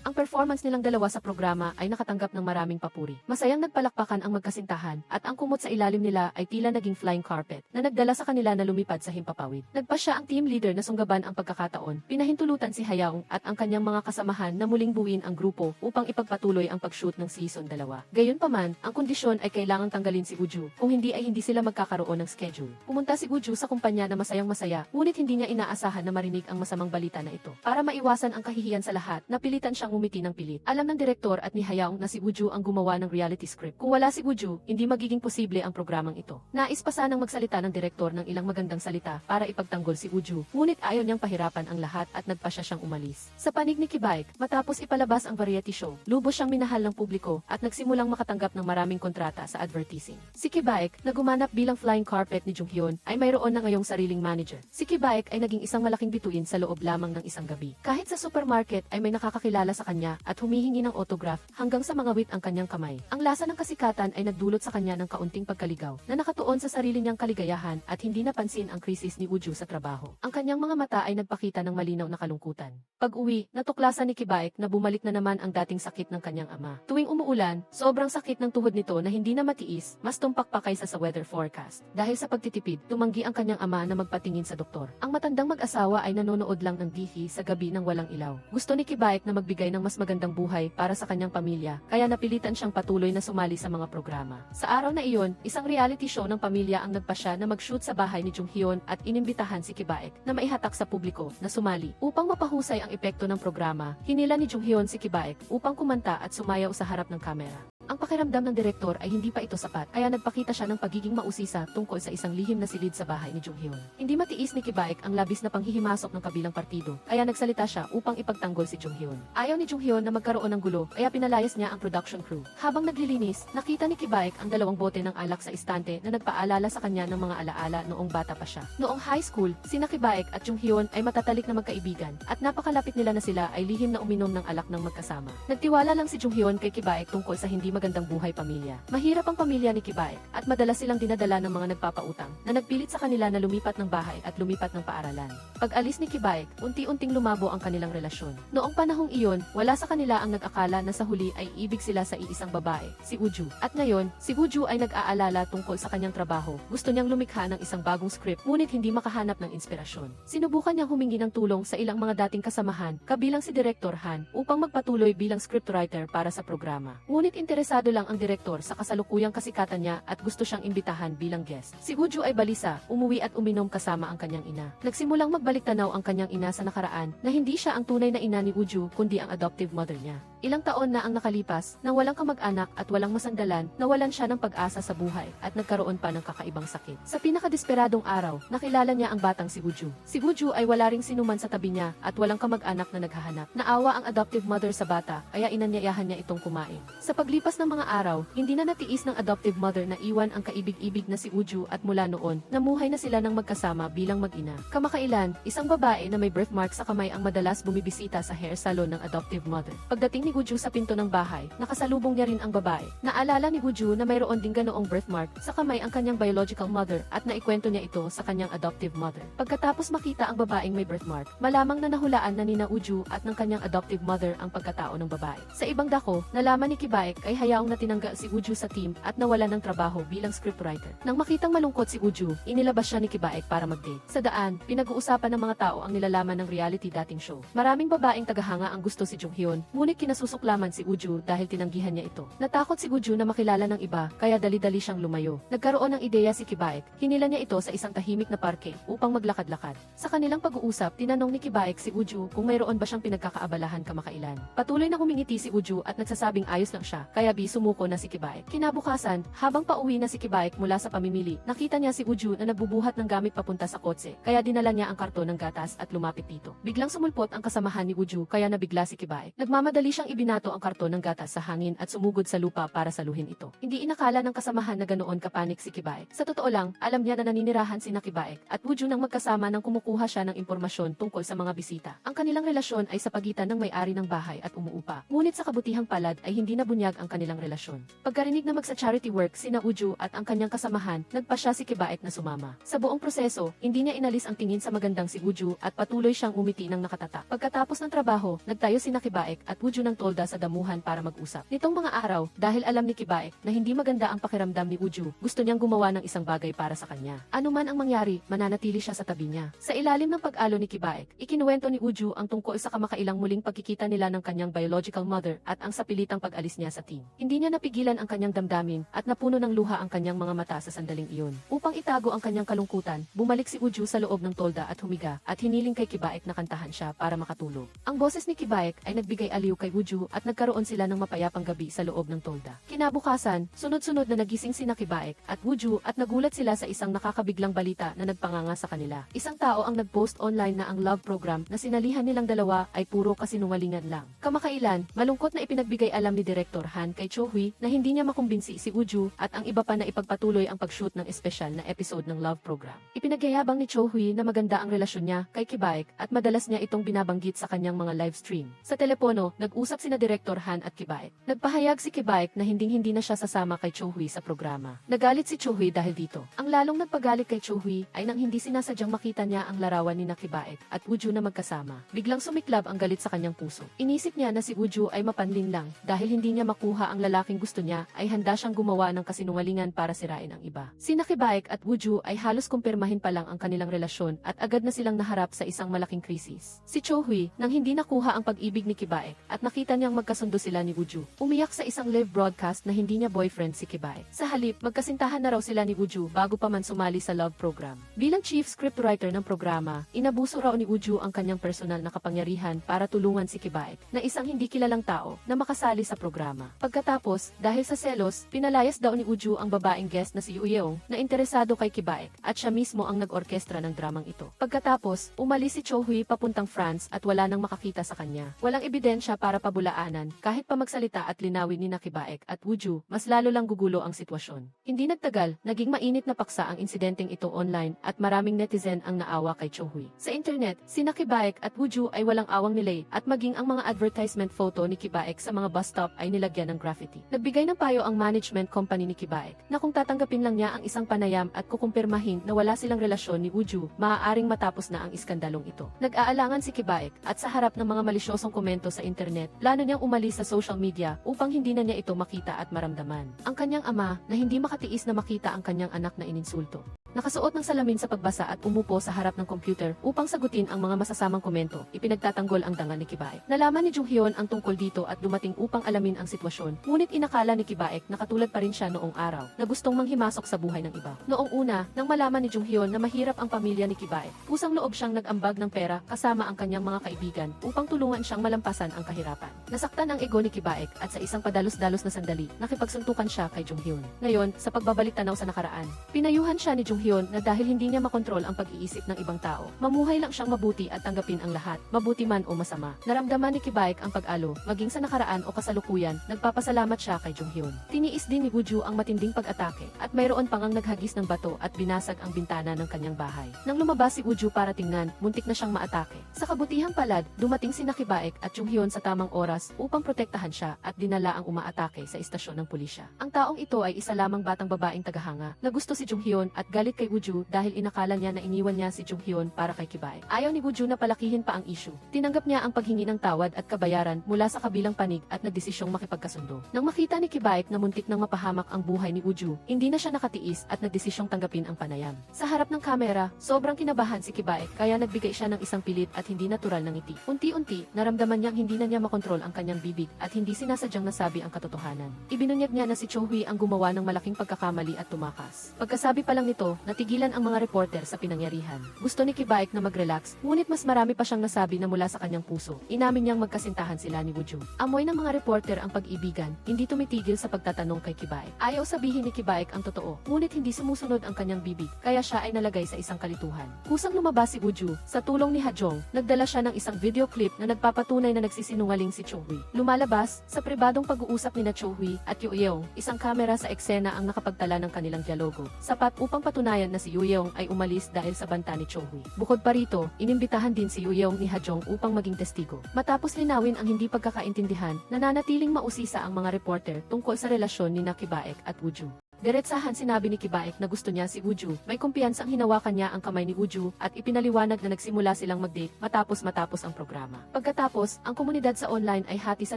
Ang performance nilang dalawa sa programa ay nakatanggap ng maraming papuri. Masayang nagpalakpakan ang magkasintahan at ang kumot sa ilalim nila ay tila naging flying carpet na nagdala sa kanila na lumipad sa himpapawid. Nagpa siya ang team leader na sunggaban ang pagkakataon. Pinahintulutan si Hayaong at ang kanyang mga kasamahan na muling buuin ang grupo upang ipagpatuloy ang pag-shoot ng season 2. Gayunpaman, ang kondisyon ay kailangang tanggalin si Wooju, kung hindi ay hindi sila magkakaroon ng schedule. Pumunta si Wooju sa kumpanya na masayang masaya, ngunit hindi niya inaasahan na marinig ang masamang balita na ito. Para maiwasan ang kahihiyan sa lahat, napilitan siyang ngumiti ng pilit. Alam ng direktor at ni Hayaong na si Wooju ang gumawa ng reality script. Kung wala si Wooju, hindi magiging posible ang programang ito. Nais pa sanang magsalita ng direktor ng ilang magandang salita para ipagtanggol si Wooju, ngunit ayaw niyang pahirapan ang lahat at nagpa siya siyang umalis. Sa panig ni Kibaek, matapos ipalabas ang variety show, lubos siyang minahal ng publiko at nagsimulang makatanggap ng maraming kontrata sa advertising. Si Kibaek, na gumanap bilang flying carpet ni Jonghyun, ay mayroon na ngayong sariling manager. Si Kibaek ay naging isang malaking bituin sa loob lamang ng isang gabi. Kahit sa supermarket ay may nakakakilala sa kanya at humihingi ng autograph hanggang sa mga wit ang kanyang kamay. Ang lasa ng kasikatan ay nagdulot sa kanya ng kaunting pagkaligaw na nakatuon sa sarili niyang kaligayahan at hindi napansin ang krisis ni Wooju sa trabaho. Ang kanyang mga mata ay nagpakita ng malinaw na kalungkutan. Pag-uwi, natuklasan ni Kibaek na bumalik na naman ang dating sakit ng kanyang ama. Tuwing umuulan, sobrang sakit ng tuhod nito na hindi na matiis, mas tumpak pa kaysa sa weather forecast. Dahil sa pagtitipid, tumanggi ang kanyang ama na magpatingin sa doktor. Ang matandang mag-asawa ay nanonood lang ng TV sa gabi ng walang ilaw. Gusto ni Kibaek na magbigay ng mas magandang buhay para sa kanyang pamilya, kaya napilitan siyang patuloy na sumali sa mga programa. Sa araw na iyon, isang reality show ng pamilya ang nagpasya na mag-shoot sa bahay ni Jonghyun at inimbitahan si Kibaek na maihatak sa publiko na sumali. Upang mapahusay ang epekto ng programa, hinila ni Jonghyun si Kibaek upang kumanta at sumayaw sa harap ng kamera. Ang pakiramdam ng direktor ay hindi pa ito sapat, kaya nagpakita siya ng pagiging mausisa tungkol sa isang lihim na silid sa bahay ni Jonghyun. Hindi matiis ni Kibaek ang labis na panghihimasok ng kabilang partido, kaya nagsalita siya upang ipagtanggol si Jonghyun. Ayaw ni Jonghyun na magkaroon ng gulo, kaya pinalayas niya ang production crew. Habang naglilinis, nakita ni Kibaek ang dalawang bote ng alak sa istante na nagpaalala sa kanya ng mga alaala noong bata pa siya. Noong high school, sina Kibaek at Jonghyun ay matatalik na magkaibigan, at napakalapit nila na sila ay lihim na uminom ng alak ng magkasama. Nagtiwala lang si Jonghyun kay Kibaek tungkol sa hindi magandang buhay pamilya. Mahirap ang pamilya ni Kibaek at madalas silang dinadala ng mga nagpapautang na nagpilit sa kanila na lumipat ng bahay at lumipat ng paaralan. Pag-alis ni Kibaek, unti-unting lumabo ang kanilang relasyon. Noong panahong iyon, wala sa kanila ang nag-akala na sa huli ay ibig sila sa iisang babae, si Wooju. At ngayon, si Wooju ay nag-aalala tungkol sa kanyang trabaho. Gusto niyang lumikha ng isang bagong script, ngunit hindi makahanap ng inspirasyon. Sinubukan niyang humingi ng tulong sa ilang mga dating kasamahan, kabilang si Director Han, upang magpatuloy bilang scriptwriter para sa programa. Ngunit interesado lang ang direktor sa kasalukuyang kasikatan niya at gusto siyang imbitahan bilang guest. Si Wooju ay balisa, umuwi at uminom kasama ang kanyang ina. Nagsimulang magbalik tanaw ang kanyang ina sa nakaraan na hindi siya ang tunay na ina ni Wooju kundi ang adoptive mother niya. Ilang taon na ang nakalipas, nang walang kamag-anak at walang masandalan, nawalan siya ng pag-asa sa buhay at nagkaroon pa ng kakaibang sakit. Sa pinakadesperadong araw, nakilala niya ang batang si Wooju. Si Wooju ay wala ring sinuman sa tabi niya at walang kamag-anak na naghahanap. Naawa ang adoptive mother sa bata, kaya inanyayahan niya itong kumain. Sa paglipas ng mga araw, hindi na natiis ng adoptive mother na iwan ang kaibig-ibig na si Wooju at mula noon, namuhay na sila ng magkasama bilang mag-ina. Kamakailan, isang babae na may birthmark sa kamay ang madalas bumibisita sa hair salon ng adoptive mother. Pagdating ni Wooju sa pinto ng bahay, nakasalubong niya rin ang babae. Naalala ni Wooju na mayroon ding ganoong birthmark sa kamay ang kanyang biological mother at naikwento niya ito sa kanyang adoptive mother. Pagkatapos makita ang babaeng may birthmark, malamang na nahulaan na ni Wooju at ng kanyang adoptive mother ang pagkatao ng babae. Sa ibang dako, nalaman ni Kibaek ay hayaong na tinanggal si Wooju sa team at nawalan ng trabaho bilang scriptwriter. Nang makitang malungkot si Wooju, inilabas siya ni Kibaek para mag-date. Sa daan, pinag-uusapan ng mga tao ang nilalaman ng reality dating show. Maraming babaeng tagahanga ang gusto si Jung Hyun, ngunit kinasusuklaman si Wooju dahil tinanggihan niya ito. Natakot si Wooju na makilala ng iba, kaya dali-dali siyang lumayo. Nagkaroon ng ideya si Kibaek, hinila niya ito sa isang tahimik na parke upang maglakad-lakad. Sa kanilang pag-uusap, tinanong ni Kibaek si Wooju kung mayroon ba siyang pinagkakaabalahan kamakailan. Patuloy na humingiti si Wooju at nagsasabing ayos lang siya, kaya sumuko na si Kibaek. Kinabukasan, habang pauwi na si Kibaek mula sa pamimili, nakita niya si Wooju na nagbubuhat ng gamit papunta sa kotse, kaya dinala niya ang karton ng gatas at lumapit dito. Biglang sumulpot ang kasamahan ni Wooju kaya nabigla si Kibaek. Nagmamadali siyang ibinato ang karton ng gatas sa hangin at sumugod sa lupa para saluhin ito. Hindi inakala ng kasamahan na ganoon kapanik si Kibaek. Sa totoo lang, alam niya na naninirahan si Kibaek at Wooju nang magkasama nang kumukuha siya ng impormasyon tungkol sa mga bisita. Ang kanilang relasyon ay sa pagitan ng may-ari ng bahay at umuupa. Ngunit sa kabutihang palad ay hindi nabunyag ang kanilang relasyon. Pagkarinig na magsa-charity work sina Wooju at ang kanyang kasamahan, nagpasya si Kibaek na sumama. Sa buong proseso, hindi niya inalis ang tingin sa magandang si Wooju at patuloy siyang umiti ng nakatatak. Pagkatapos ng trabaho, nagtayo sina Kibaek at Wooju ng tolda sa damuhan para mag-usap. Nitong mga araw, dahil alam ni Kibaek na hindi maganda ang pakiramdam ni Wooju, gusto niyang gumawa ng isang bagay para sa kanya. Ano man ang mangyari, mananatili siya sa tabi niya. Sa ilalim ng pag-alo ni Kibaek, ikinuwento ni Wooju ang tungkol sa kamakailang muling pagkikita nila ng kanyang biological mother at ang sapilitang pag-alis niya sa team. Hindi niya napigilan ang kanyang damdamin at napuno ng luha ang kanyang mga mata sa sandaling iyon. Upang itago ang kanyang kalungkutan, bumalik si Wooju sa loob ng tolda at humiga at hiniling kay Kibaek na kantahan siya para makatulog. Ang boses ni Kibaek ay nagbigay aliw kay Wooju at nagkaroon sila ng mapayapang gabi sa loob ng tolda. Kinabukasan, sunod-sunod na nagising sina Kibaek at Wooju at nagulat sila sa isang nakakabiglang balita na nagpanganga sa kanila. Isang tao ang nag-post online na ang love program na sinalihan nilang dalawa ay puro kasinungalingan lang. Kamakailan, malungkot na ipinagbigay alam ni Director Han kay Cho Hui na hindi niya makumbinsi si Wooju at ang iba pa na ipagpatuloy ang pag-shoot ng espesyal na episode ng love program. Ipinagyayabang ni Cho Hui na maganda ang relasyon niya kay Kibaek at madalas niya itong binabanggit sa kanyang mga live stream. Sa telepono, nag-usap sina Director Han at Kibaek. Nagpahayag si Kibaek na hinding-hindi na siya sasama kay Cho Hui sa programa. Nagalit si Cho Hui dahil dito. Ang lalong nagpagalit kay Cho Hui ay nang hindi sinasadyang makita niya ang larawan ni Kibaek at Wooju na magkasama. Biglang sumiklab ang galit sa kanyang puso. Inisip niya na si Wooju ay mapanling lang dahil hindi niya makuha ang lalaking gusto niya ay handa siyang gumawa ng kasinungalingan para sirain ang iba. Sina Kibaek at Wooju ay halos kumpirmahin pa lang ang kanilang relasyon at agad na silang naharap sa isang malaking krisis. Si Cho Hui, nang hindi nakuha ang pag-ibig ni Kibaek at nakita niyang magkasundo sila ni Wooju, umiyak sa isang live broadcast na hindi niya boyfriend si Kibaek. Sa halip, magkasintahan na raw sila ni Wooju bago pa man sumali sa love program. Bilang chief scriptwriter ng programa, inabuso raw ni Wooju ang kanyang personal na kapangyarihan para tulungan si Kibaek, na isang hindi kilalang tao, na makasali sa programa. Pagkatapos, dahil sa selos, pinalayas daw ni Wooju ang babaeng guest na si Yu Yeong, na interesado kay Kibaek, at siya mismo ang nag-orkestra ng dramang ito. Pagkatapos, umalis si Cho Hui papuntang France at wala nang makakita sa kanya. Walang ebidensya para pabulaanan, kahit pa magsalita at linawin ni Kibaek at Wooju, mas lalo lang gugulo ang sitwasyon. Hindi nagtagal, naging mainit na paksa ang insidenteng ito online at maraming netizen ang naawa kay Cho Hui. Sa internet, sina Kibaek at Wooju ay walang awang nilay at maging ang mga advertisement photo ni Kibaek sa mga bus stop ay nilagyan ng graffiti. Nagbigay ng payo ang management company ni Kibaek na kung tatanggapin lang niya ang isang panayam at kukumpirmahin na wala silang relasyon ni Wooju, maaaring matapos na ang iskandalong ito. Nag-aalangan si Kibaek at sa harap ng mga malisyosong komento sa internet, plano niyang umalis sa social media upang hindi na niya ito makita at maramdaman. Ang kanyang ama na hindi makatiis na makita ang kanyang anak na ininsulto. Nakasuot ng salamin sa pagbasa at umupo sa harap ng computer upang sagutin ang mga masasamang komento. Ipinagtatanggol ang dangal ni Kibaek. Nalaman ni Jung-hyun ang tungkol dito at dumating upang alamin ang sitwasyon. Ngunit inakala ni Kibaek na katulad pa rin siya noong araw na gustong manghimasok sa buhay ng iba. Noong una, nang malaman ni Jung-hyun na mahirap ang pamilya ni Kibaek, pusang loob siyang nag-ambag ng pera kasama ang kanyang mga kaibigan upang tulungan siyang malampasan ang kahirapan. Nasaktan ang ego ni Kibaek at sa isang padalos-dalos na sandali, nakipagsuntukan siya kay Jung-hyun. Ngayon, sa pagbabalik tanaw sa nakaraan, pinayuhan siya ni Jung-hyun na dahil hindi niya makontrol ang pag-iisip ng ibang tao, mamuhay lang siyang mabuti at tanggapin ang lahat, mabuti man o masama. Naramdaman ni Kibaek ang pag-alo, maging sa nakaraan o kasalukuyan, nagpapasalamat siya kay Jung-hyun. Tiniis din ni Woo-ju ang matinding pag-atake, at mayroon pang ang naghagis ng bato at binasag ang bintana ng kanyang bahay. Nang lumabas si Woo-ju para tingnan, muntik na siyang maatake. Sa kabutihang palad, dumating si Kibaek at Jung-hyun sa tamang oras upang protektahan siya at dinala ang umaatake sa istasyon ng pulisya. Ang taong ito ay isa lamang batang babaeng tagahanga na gusto si Jung-hyun at galit kay Woo-ju dahil inakala niya na iniwan niya si Jung-hyun para kay Kibaek. Ayaw ni Woo-ju na palakihin pa ang issue. Tinanggap niya ang paghingi ng tawad at kabayaran mula sa kabilang panig at nagdesisyong makipagkasundo. Nang makita ni Kibaek na muntik nang mapahamak ang buhay ni Woo-ju, hindi na siya nakatiis at nagdesisyong tanggapin ang panayam. Sa harap ng kamera, sobrang kinabahan si Kibaek kaya nagbigay siya ng isang pilit at hindi natural ng ngiti. Unti-unti, naramdaman niyang hindi na niya makontrol ang kanyang bibig at hindi sinasadyang nasabi ang katotohanan. Ibinunyag niya na si Cho-hui ang gumawa ng malaking pagkakamali at tumakas. Pagkasabi pa lang nito, natigilan ang mga reporter sa pinangyarihan. Gusto ni Kibaek na mag-relax, ngunit mas marami pa siyang nasabi na mula sa kanyang puso. Inamin niyang magkasintahan sila ni Woo-ju. Amoy ng mga reporter ang pag-ibigan, hindi tumitigil sa pagtatanong kay Kibaek. Ayaw sabihin ni Kibaek ang totoo, ngunit hindi sumusunod ang kanyang bibig, kaya siya ay nalagay sa isang kalituhan. Kusang lumabas si Woo-ju, sa tulong ni Ha-jong, nagdala siya ng isang video clip na nagpapatunay na nagsisinungaling si Cho-hui. Lumalabas, sa pribadong pag-uusap ni Cho-hui at Yoo-yeong, isang kamera sa eksena ang nakapagtala ng kanilang dialogo, sapat upang patunayan na si Yoo-yeong ay umalis dahil sa banta ni Cho-hui. Bukod pa rito, inimbitahan din si Yoo-yeong ni Ha-jong upang maging testigo. Matapos linawin ang hindi pagkakaintindihan, nananatiling mausisa ang mga reporter tungkol sa relasyon ni Kibaek at Woo-ju. Diretsahan sinabi ni Kibaek na gusto niya si Woo-ju. May kumpiyansang hinawakan niya ang kamay ni Woo-ju at ipinaliwanag na nagsimula silang mag-date matapos ang programa. Pagkatapos, ang komunidad sa online ay hati sa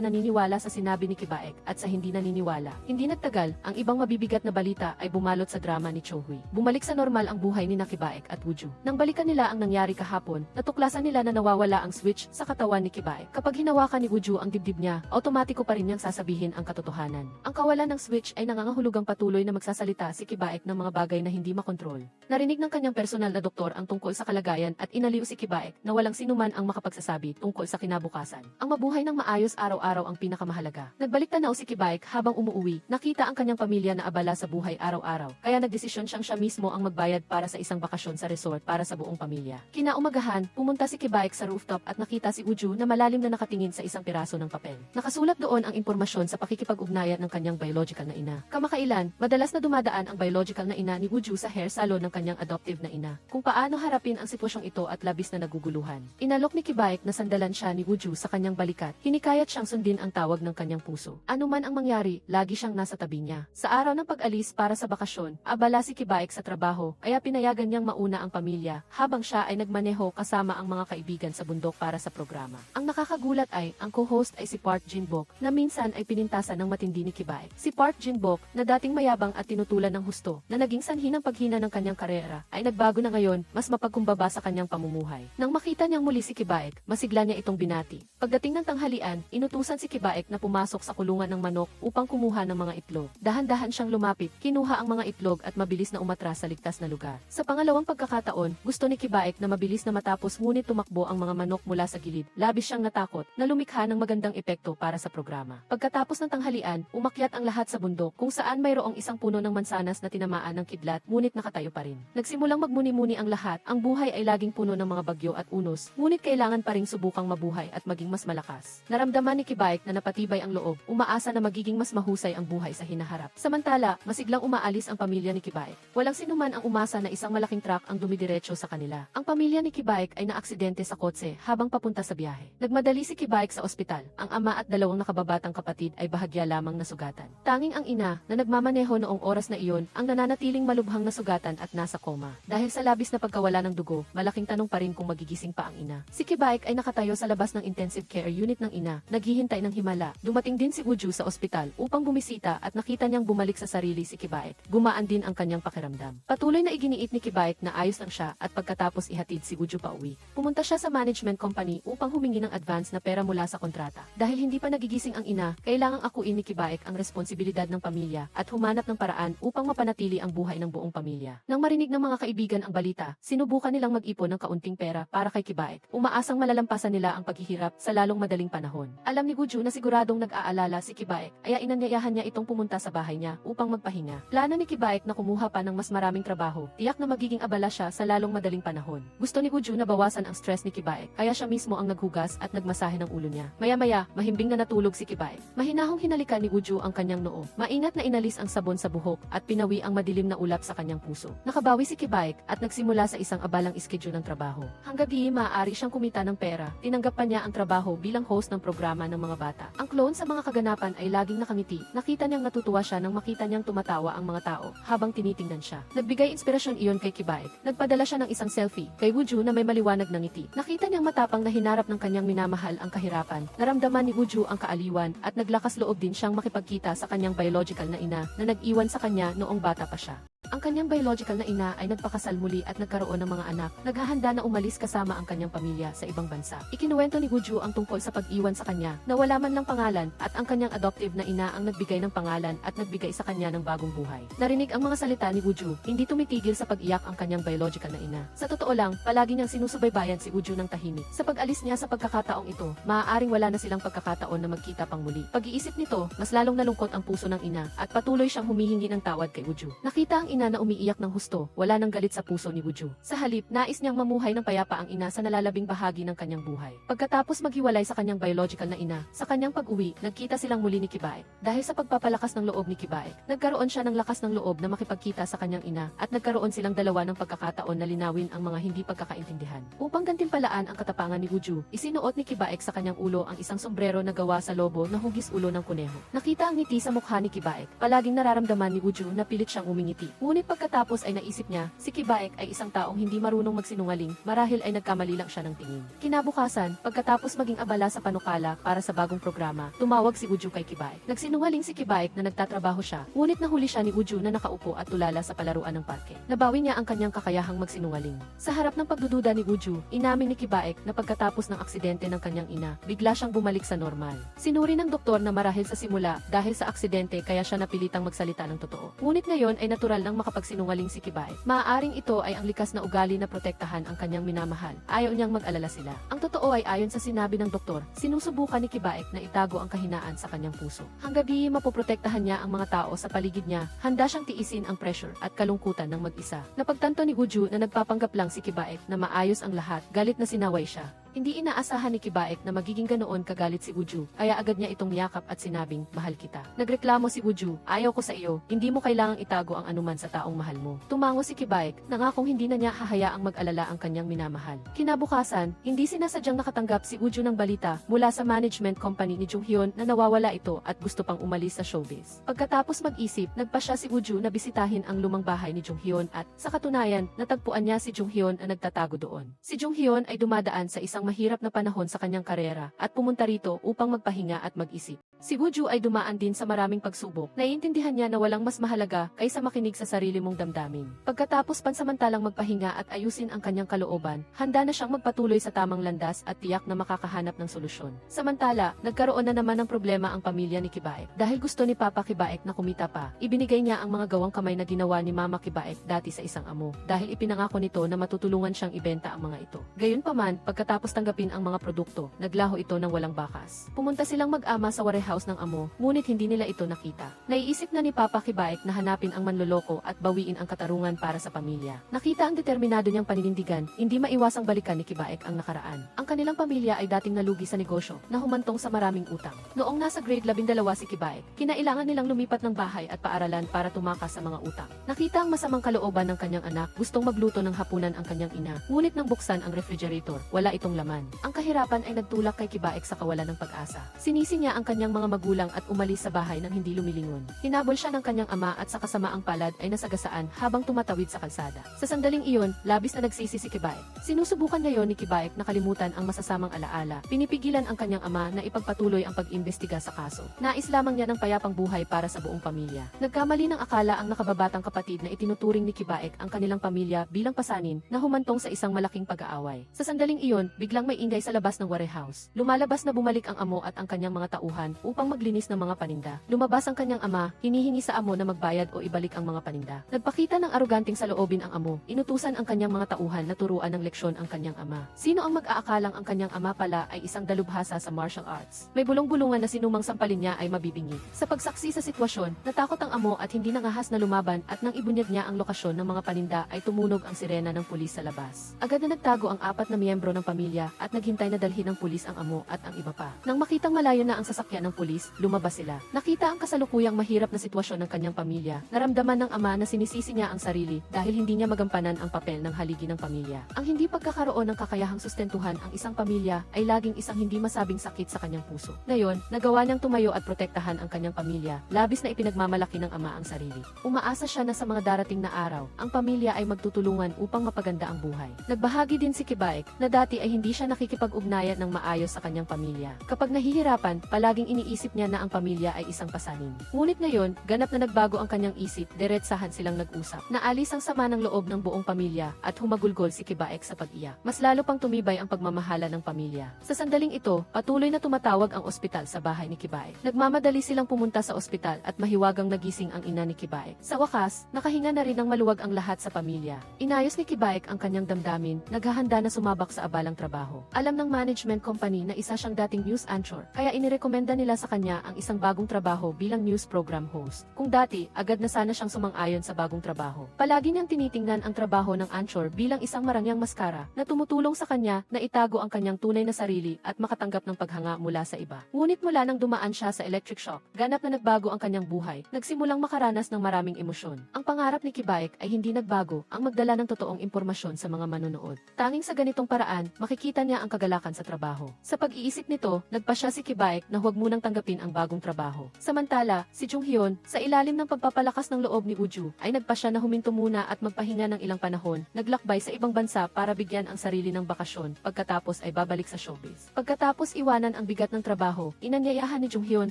naniniwala sa sinabi ni Kibaek at sa hindi naniniwala. Hindi nagtagal, ang ibang mabibigat na balita ay bumalot sa drama ni Cho-hui. Bumalik sa normal ang buhay ni Kibaek at Woo-ju. Nang balikan nila ang nangyari kahapon, natuklasan nila na nawawala ang switch sa katawan ni Kibaek. Kapag hinawakan ni Woo-ju ang dibdib niya, automatiko pa rin niyang sasabihin ang katotohanan. Ang kawalan ng switch ay nangangahulugang patuloy na magsasalita si Kibaek ng mga bagay na hindi makontrol. Narinig ng kanyang personal na doktor ang tungkol sa kalagayan at inaliw si Kibaek na walang sinuman ang makapagsasabi tungkol sa kinabukasan. Ang mabuhay ng maayos araw-araw ang pinakamahalaga. Nagbalik tanaw si Kibaek habang umuuwi, nakita ang kanyang pamilya na abala sa buhay araw-araw, kaya nagdesisyon siyang siya mismo ang magbayad para sa isang bakasyon sa resort para sa buong pamilya. Kinaumagahan, pumunta si Kibaek sa rooftop at nakita si Woo-ju na malalim na nakatingin sa isang piraso ng papel. Nakasulat doon ang impormasyon sa pakikipag-ugnayan ng kanyang biological na ina. Kamakailan, madalas na dumadaan ang biological na ina ni Woo-ju sa hair salon ng kanyang adoptive na ina. Kung paano harapin ang sitwasyong ito at labis na naguguluhan. Inalok ni Kibaek na sandalan siya ni Woo-ju sa kanyang balikat. Hinikayat siyang sundin ang tawag ng kanyang puso. Ano man ang mangyari, lagi siyang nasa tabi niya. Sa araw ng pag-alis para sa bakasyon, abala si Kibaek sa trabaho, kaya pinayagan niyang mauna ang pamilya, habang siya ay nagmaneho kasama ang mga kaibigan sa bundok para sa programa. Ang nakakagulat ay, ang co-host ay si Park Jin-bok, na minsan ay pinintasan ng matindi ni Kibaek. Si Park Jin-bok, na dating mayabang at tinutulan ng husto, na naging sanhi ng paghina ng kanyang karera, ay nagbago na ngayon, mas mapagkumbaba sa kanyang pamumuhay. Nang makita niyang muli si Kibaek, masigla niya itong binati. Pagdating ng tanghalian, inutusan si Kibaek na pumasok sa kulungan ng manok upang kumuha ng mga itlog. Dahan-dahan siyang lumapit, kinuha ang mga itlog at mabilis na umatras sa ligtas na lugar. Sa pangalawang pagkakataon, gusto ni Kibaek na mabilis na matapos ngunit tumakbo ang mga manok mula sa gilid. Labis siyang natakot na lumikha ng magandang epekto para sa programa. Pagkatapos ng tanghalian, umakyat ang lahat sa bundok kung saan mayroong isang puno ng mansanas na tinamaan ng kidlat ngunit nakatayo pa rin. Nagsimulang magmuni-muni ang lahat. Ang buhay ay laging puno ng mga bagyo at unos, ngunit kailangan pa ring subukang mabuhay at maging mas malakas. Naramdaman ni Kibaek na napatibay ang loob, umaasa na magiging mas mahusay ang buhay sa hinaharap. Samantala, masiglang umaalis ang pamilya ni Kibaek. Walang sinuman ang umasa na isang malaking truck ang dumidiretso sa kanila. Ang pamilya ni Kibaek ay naaksidente sa kotse habang papunta sa biyahe. Nagmadali si Kibaek sa ospital. Ang ama at dalawang nakababatang kapatid ay bahagya lamang nasugatan. Tanging ang ina, na nagmamaneho noong oras na iyon ang nananatiling malubhang na sugatan at nasa koma. Dahil sa labis na pagkawala ng dugo, malaking tanong pa rin kung magigising pa ang ina. Si Kibaek ay nakatayo sa labas ng intensive care unit ng ina, naghihintay ng himala. Dumating din si Wooju sa ospital upang bumisita at nakita niyang bumalik sa sarili si Kibaek. Gumaan din ang kanyang pakiramdam. Patuloy na iginiit ni Kibaek na ayos lang siya at pagkatapos ihatid si Wooju pa uwi. Pumunta siya sa management company upang humingi ng advance na pera mula sa kontrata. Dahil hindi pa nagigising ang ina, kailangang akuin ni Kibaek ang responsibilidad ng pamilya at humanap ng paraan upang mapanatili ang buhay ng buong pamilya. Nang marinig ng mga kaibigan ang balita, sinubukan nilang mag-ipon ng kaunting pera para kay Kibaek. Umaasang malalampasan nila ang paghihirap sa lalong madaling panahon. Alam ni Wooju na siguradong nag-aalala si Kibaek, kaya inanyayahan niya itong pumunta sa bahay niya upang magpahinga. Plano ni Kibaek na kumuha pa ng mas maraming trabaho, tiyak na magiging abala siya sa lalong madaling panahon. Gusto ni Wooju na bawasan ang stress ni Kibaek, kaya siya mismo ang naghugas at nagmasahe ng ulo niya. Maya-maya, mahimbing na natulog si Kibaek. Mahinahong hinalikan ni Wooju ang kanyang noo. Maingat na inalis ang sabon sa buhok at pinawi ang madilim na ulap sa kanyang puso. Nakabawi si Kibaek at nagsimula sa isang abalang schedule ng trabaho. Hanggang di maaari siyang kumita ng pera, tinanggap pa niya ang trabaho bilang host ng programa ng mga bata. Ang clone sa mga kaganapan ay laging nakangiti. Nakita niyang natutuwa siya nang makita niyang tumatawa ang mga tao habang tinitingnan siya. Nagbigay inspirasyon iyon kay Kibaek. Nagpadala siya ng isang selfie kay Wooju na may maliwanag na ngiti. Nakita niyang matapang na hinarap ng kanyang minamahal ang kahirapan. Naramdaman ni Wooju ang kaaliwan at naglakas loob din siyang makipagkita sa kanyang biological na ina na nag-iwan sa kanya noong bata pa siya. Ang kanyang biological na ina ay nagpakasal muli at nagkaroon ng mga anak, naghahanda na umalis kasama ang kanyang pamilya sa ibang bansa. Ikinuwento ni Wooju ang tungkol sa pag-iwan sa kanya na wala man lang pangalan at ang kanyang adoptive na ina ang nagbigay ng pangalan at nagbigay sa kanya ng bagong buhay. Narinig ang mga salita ni Wooju, hindi tumitigil sa pag-iyak ang kanyang biological na ina. Sa totoo lang, palagi niyang sinusubaybayan si Wooju ng tahimik. Sa pag-alis niya sa pagkakataong ito, maaaring wala na silang pagkakataon na magkita pang muli. Pag-iisip nito, mas lalong nalungkot ang puso ng ina at patuloy siyang humihingi ng tawad kay Wooju. Nakita ang ina na umiiyak ng husto, wala nang galit sa puso ni Wooju. Sa halip, nais niyang mamuhay ng payapa ang ina sa nalalabing bahagi ng kanyang buhay. Pagkatapos maghiwalay sa kanyang biological na ina, sa kanyang pag-uwi, nagkita silang muli ni Kibaek. Dahil sa pagpapalakas ng loob ni Kibaek, nagkaroon siya ng lakas ng loob na makipagkita sa kanyang ina at nagkaroon silang dalawa ng pagkakataon na linawin ang mga hindi pagkakaintindihan. Upang gantimpalaan ang katapangan ni Wooju, isinuot ni Kibaek sa kanyang ulo ang isang sombrero na gawa sa lobo na hugis ulo ng kuneho. Nakita ang ngiti sa mukha ni Kibaek. Palaging nararamdaman ni Wooju na pilit siyang umingiti. Ngunit pagkatapos ay naisip niya, si Kibaek ay isang taong hindi marunong magsinungaling, marahil ay nagkamali lang siya ng tingin. Kinabukasan, pagkatapos maging abala sa panukala para sa bagong programa, tumawag si Wooju kay Kibaek. Nagsinungaling si Kibaek na nagtatrabaho siya, ngunit nahuli siya ni Wooju na nakaupo at tulala sa palaruan ng parke. Nabawi niya ang kanyang kakayahang magsinungaling. Sa harap ng pagdududa ni Wooju, inamin ni Kibaek na pagkatapos ng aksidente ng kanyang ina, bigla siyang bumalik sa normal. Sinuri ng doktor na marahil sa simula, dahil sa aksidente kaya siya napilitang magsalita ng totoo. Ngunit ngayon ay natural nang makapagsinungaling si Kibaek. Maaaring ito ay ang likas na ugali na protektahan ang kanyang minamahal. Ayaw niyang mag-alala sila. Ang totoo ay ayon sa sinabi ng doktor, sinusubukan ni Kibaek na itago ang kahinaan sa kanyang puso. Hangga't mapoprotektahan niya ang mga tao sa paligid niya, handa siyang tiisin ang pressure at kalungkutan ng mag-isa. Napagtanto ni Wooju na nagpapanggap lang si Kibaek na maayos ang lahat, galit na sinaway siya. Hindi inaasahan ni Kibaek na magiging ganoon kagalit si Wooju, kaya agad niya itong yakap at sinabing, mahal kita. Nagreklamo si Wooju, ayaw ko sa iyo, hindi mo kailangang itago ang anuman sa taong mahal mo. Tumango si Kibaek, nangakong hindi na niya hahayaang mag-alala ang kanyang minamahal. Kinabukasan, hindi sinasadyang nakatanggap si Wooju ng balita mula sa management company ni Junghyun na nawawala ito at gusto pang umalis sa showbiz. Pagkatapos mag-isip, nagpa siya si Wooju na bisitahin ang lumang bahay ni Junghyun at, sa katunayan, natagpuan niya si Junghyun na nagtatago doon. Si Junghyun ay dumadaan sa isang mahirap na panahon sa kanyang karera at pumunta rito upang magpahinga at mag-isip. Si Wooju ay dumaan din sa maraming pagsubok. Naiintindihan niya na walang mas mahalaga kaysa makinig sa sarili mong damdamin. Pagkatapos pansamantalang magpahinga at ayusin ang kanyang kalooban, handa na siyang magpatuloy sa tamang landas at tiyak na makakahanap ng solusyon. Samantala, nagkaroon na naman ng problema ang pamilya ni Kibaek. Dahil gusto ni Papa Kibaek na kumita pa, ibinigay niya ang mga gawang kamay na ginawa ni Mama Kibaek dati sa isang amo. Dahil ipinangako nito na matutulungan siyang ibenta ang mga ito. Gayunpaman, pagkatapos tanggapin ang mga produkto, naglaho ito ng walang bakas. Pumunta silang mag-ama sa warehouse ng amo, ngunit hindi nila ito nakita. Naiisip na ni Papa Kibaek na hanapin ang manloloko at bawiin ang katarungan para sa pamilya. Nakita ang determinado niyang paninindigan, hindi maiwasang balikan ni Kibaek ang nakaraan. Ang kanilang pamilya ay dating nalugi sa negosyo, na humantong sa maraming utang. Noong nasa grade 12 si Kibaek, kinailangan nilang lumipat ng bahay at paaralan para tumakas sa mga utang. Nakita ang masamang kalooban ng kanyang anak, gustong magluto ng hapunan ang kanyang ina, ngunit nang buksan ang refrigerator, wala itong laman. Ang kahirapan ay nagtulak kay Kibaek sa kawalan ng pag-asa. Sinisi niya ang kanyang mga magulang at umalis sa bahay nang hindi lumilingon. Hinabol siya ng kanyang ama at sa kasamaang palad ay nasagasaan habang tumatawid sa kalsada. Sa sandaling iyon, labis na nagsisi si Kibaek. Sinusubukan ngayon ni Kibaek na kalimutan ang masasamang alaala. Pinipigilan ang kanyang ama na ipagpatuloy ang pag-imbestiga sa kaso. Nais lamang niya ng payapang buhay para sa buong pamilya. Nagkamali ng akala ang nakababatang kapatid na itinuturing ni Kibaek ang kanilang pamilya bilang pasanin na humantong sa isang malaking pag-aaway. Sa sandaling iyon, biglang may ingay sa labas ng warehouse. Lumalabas na bumalik ang amo at ang kanyang mga tauhan upang maglinis ng mga paninda. Lumabas ang kanyang ama, hinihingi sa amo na magbayad o ibalik ang mga paninda. Nagpakita ng aroganting saloobin ang amo, inutusan ang kanyang mga tauhan na turuan ng leksyon ang kanyang ama. Sino ang mag-aakalang ang kanyang ama pala ay isang dalubhasa sa martial arts? May bulong-bulungan na sinumang sampalin niya ay mabibingi. Sa pagsaksi sa sitwasyon, natakot ang amo at hindi nangahas na lumaban at nang ibunyag niya ang lokasyon ng mga paninda ay tumunog ang sirena ng pulis sa labas. Agad na nagtago ang 4 na miyembro ng pamilya at naghintay na dalhin ng pulis ang amo at ang iba pa. Nang makitang malayo na ang sasakyan ng pulis, lumabas sila. Nakita ang kasalukuyang mahirap na sitwasyon ng kanyang pamilya. Naramdaman ng ama na sinisisi niya ang sarili dahil hindi niya magampanan ang papel ng haligi ng pamilya. Ang hindi pagkakaroon ng kakayahang sustentuhan ang isang pamilya ay laging isang hindi masabing sakit sa kanyang puso. Ngayon, nagawa niyang tumayo at protektahan ang kanyang pamilya. Labis na ipinagmamalaki ng ama ang sarili. Umaasa siya na sa mga darating na araw, ang pamilya ay magtutulungan upang mapaganda ang buhay. Nagbahagi din si Kibaek na dati ay hindi siya nakikipag-ugnayan ng maayos sa kanyang pamilya. Kapag nahihirapan, palaging iniisip niya na ang pamilya ay isang pasanin. Ngunit ngayon, ganap na nagbago ang kanyang isip, diretsahan silang nag-usap. Naalis ang sama ng loob ng buong pamilya at humagulgol si Kibaek sa pag-iyak. Mas lalo pang tumibay ang pagmamahala ng pamilya. Sa sandaling ito, patuloy na tumatawag ang ospital sa bahay ni Kibaek. Nagmamadali silang pumunta sa ospital at mahiwagang nagising ang ina ni Kibaek. Sa wakas, nakahinga na rin ng maluwag ang lahat sa pamilya. Inayos ni Kibaek ang kanyang damdamin, naghahanda na sumabak sa abalang trabaho. Alam ng management company na isa siyang dating news anchor, kaya inirekomenda nila sa kanya ang isang bagong trabaho bilang news program host. Kung dati, agad na sana siyang sumang-ayon sa bagong trabaho. Palagi niyang tinitingnan ang trabaho ng anchor bilang isang marangyang maskara na tumutulong sa kanya na itago ang kanyang tunay na sarili at makatanggap ng paghanga mula sa iba. Ngunit mula nang dumaan siya sa electric shock, ganap na nagbago ang kanyang buhay, nagsimulang makaranas ng maraming emosyon. Ang pangarap ni Kibaek ay hindi nagbago, ang magdala ng totoong impormasyon sa mga manonood. Tanging sa ganitong paraan, makikita niya ang kagalakan sa trabaho. Sa pag-iisip nito, nagpasya si Kibaek na huwag munang tanggapin ang bagong trabaho. Samantala, si Jung Hyun, sa ilalim ng pagpapalakas ng loob ni Woo-ju, ay nagpasya na huminto muna at magpahinga ng ilang panahon, naglakbay sa ibang bansa para bigyan ang sarili ng bakasyon, pagkatapos ay babalik sa showbiz. Pagkatapos iwanan ang bigat ng trabaho, inanyayahan ni Jung Hyun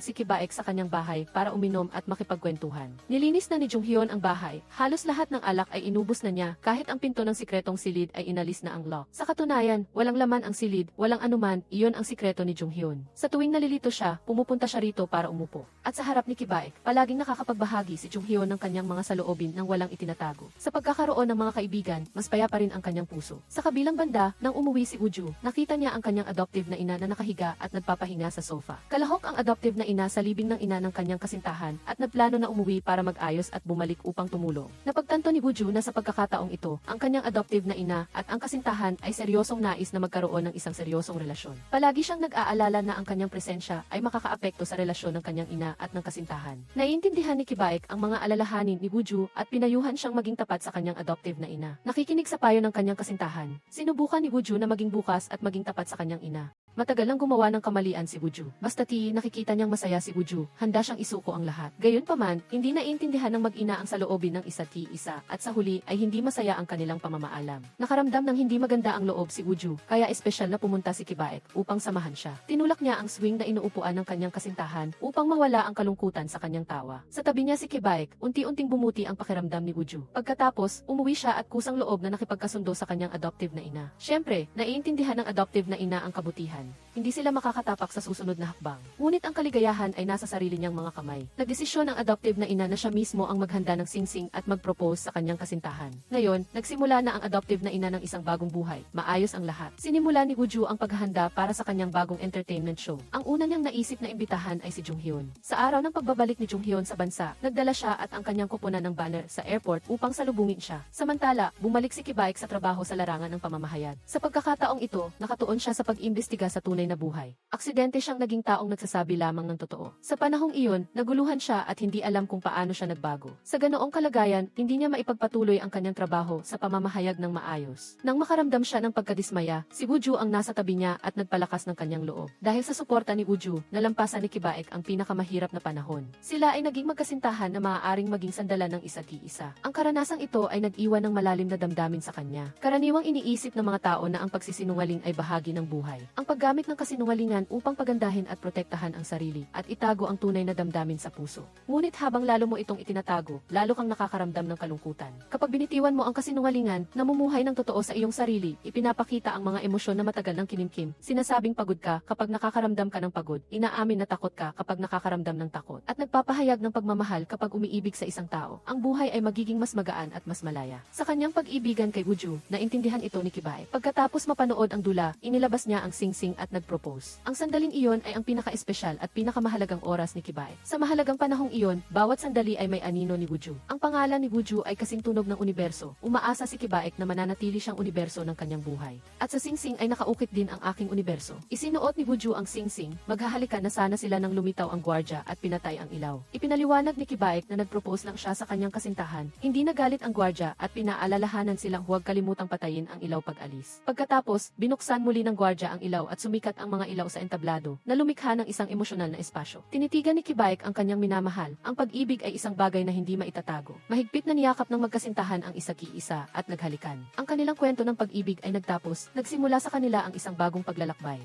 si Kibaek sa kanyang bahay para uminom at makipagkwentuhan. Nilinis na ni Jung Hyun ang bahay, halos lahat ng alak ay inubos na niya, kahit ang pinto ng sikretong silid ay inalis na ang lock. Sa katunayan, walang laman ang silid, walang anuman, iyon ang sikreto ni Jung Hyun. Sa tuwing nalilito siya, pumupunta siya rito para umupo. At sa harap ni Kibaek, palaging nakakapagbahagi si Jung Hyun ng kanyang mga saloobin nang walang itinatago. Sa pagkakaroon ng mga kaibigan, mas payapa rin ang kanyang puso. Sa kabilang banda, nang umuwi si Woo-ju, nakita niya ang kanyang adoptive na ina na nakahiga at nagpapahinga sa sofa. Kalahok ang adoptive na ina sa libing ng ina ng kanyang kasintahan at nagplano na umuwi para mag-ayos at bumalik upang tumulong. Napagtanto ni Woo-ju na sa pagkakataong ito, ang kanyang adoptive na ina at ang kasintahan ay seryosong nais na magkaroon ng isang seryosong relasyon. Palagi siyang nag-aalala na ang kanyang presensya ay makakaapekto sa relasyon ng kanyang ina at ng kasintahan. Naiintindihan ni Kibaek ang mga alalahanin ni Woo-ju at pinayuhan siyang maging tapat sa kanyang adoptive na ina. Nakikinig sa payo ng kanyang kasintahan. Sinubukan ni Woo-ju na maging bukas at maging tapat sa kanyang ina. Matagal nang gumawa ng kamalian si Woo-ju. Basta't nakikita niyang masaya si Woo-ju, handa siyang isuko ang lahat. Gayunpaman, hindi naiintindihan ng mag-ina ang saloobin ng isa't isa at sa huli ay hindi masaya ang kanilang pamamaalam. Nakaramdam ng hindi maganda ang loob si Woo-ju, kaya espesyal na pumunta si Kibaek upang samahan siya. Tinulak niya ang swing na inuupuan ng kanyang kasintahan upang mawala ang kalungkutan sa kanyang tawa. Sa tabi niya si Kibaek, unti-unting bumuti ang pakiramdam ni Woo-ju. Pagkatapos, umuwi siya at kusang loob na nakipagkasundo sa kanyang adoptive na ina. Siyempre, naiintindihan ng adoptive na ina ang kabutihan. Hindi sila makakatapak sa susunod na hakbang. Ngunit ang kaligayahan ay nasa sarili niyang mga kamay. Nagdesisyon ang adoptive na ina na siya mismo ang maghanda ng singsing at mag-propose sa kanyang kasintahan. Ngayon, nagsimula na ang adoptive na ina ng isang bagong buhay. Maayos ang lahat. Sinimula ni Woo-ju ang paghahanda para sa kanyang bagong entertainment show. Ang una niyang naisip na imbitahan ay si Jung Hyun. Sa araw ng pagbabalik ni Jung Hyun sa bansa, nagdala siya at ang kanyang kuponan ng banner sa airport upang salubungin siya. Samantala, bumalik si Kibaek sa trabaho sa larangan ng pamamahayag. Sa pagkakataong ito, nakatuon siya sa pag-imbestiga siya sa tunay na buhay. Aksidente siyang naging taong nagsasabi lamang ng totoo. Sa panahong iyon, naguluhan siya at hindi alam kung paano siya nagbago. Sa ganoong kalagayan, hindi niya maipagpatuloy ang kanyang trabaho sa pamamahayag ng maayos. Nang makaramdam siya ng pagkadismaya, si Wooju ang nasa tabi niya at nagpalakas ng kanyang loob. Dahil sa suporta ni Wooju, nalampasan ni Kibaek ang pinakamahirap na panahon. Sila ay naging magkasintahan na maaaring maging sandalan ng isa't iisa. Ang karanasang ito ay nag-iwan ng malalim na damdamin sa kanya. Karaniwang iniisip ng mga tao na ang pagsisinungaling ay bahagi ng buhay. Ang paggamit ng kasinungalingan upang pagandahin at protektahan ang sarili at itago ang tunay na damdamin sa puso. Ngunit habang lalo mo itong itinatago, lalo kang nakakaramdam ng kalungkutan. Kapag binitiwan mo ang kasinungalingan, namumuhay ng totoo sa iyong sarili, ipinapakita ang mga emosyon na matagal ng kinimkim, sinasabing pagod ka kapag nakakaramdam ka ng pagod, inaamin na takot ka kapag nakakaramdam ng takot, at nagpapahayag ng pagmamahal kapag umiibig sa isang tao. Ang buhay ay magiging mas magaan at mas malaya. Sa kanyang pag-ibigan kay Wooju, naintindihan ito ni Kibaek. Pagkatapos mapanood ang dula, inilabas niya ang singsing at nag-propose. Ang sandaling iyon ay ang pinaka-espesyal at pinakamahalagang oras ni Kibaek. Sa mahalagang panahong iyon, bawat sandali ay may anino ni Wooju. Ang pangalan ni Wooju ay kasing tunog ng universo. Umaasa si Kibaek na mananatili siyang universo ng kanyang buhay. At sa singsing ay nakaukit din ang aking universo. Isinuot ni Wooju ang singsing, maghahalikan na sana sila nang lumitaw ang gwardya at pinatay ang ilaw. Ipinaliwanag ni Kibaek na nag-propose lang siya sa kanyang kasintahan. Hindi nagalit ang gwardya at pinaalalahanan silang huwag kalimutang patayin ang ilaw pag-alis. Pagkatapos, binuksan muli ng gwardya ang ilaw at sumikat ang mga ilaw sa entablado na lumikha ng isang emosyonal na espasyo. Tinitigan ni Kibaek ang kanyang minamahal. Ang pag-ibig ay isang bagay na hindi maitatago. Mahigpit na niyakap ng magkasintahan ang isa't-isa at naghalikan. Ang kanilang kwento ng pag-ibig ay nagtapos, nagsimula sa kanila ang isang bagong paglalakbay.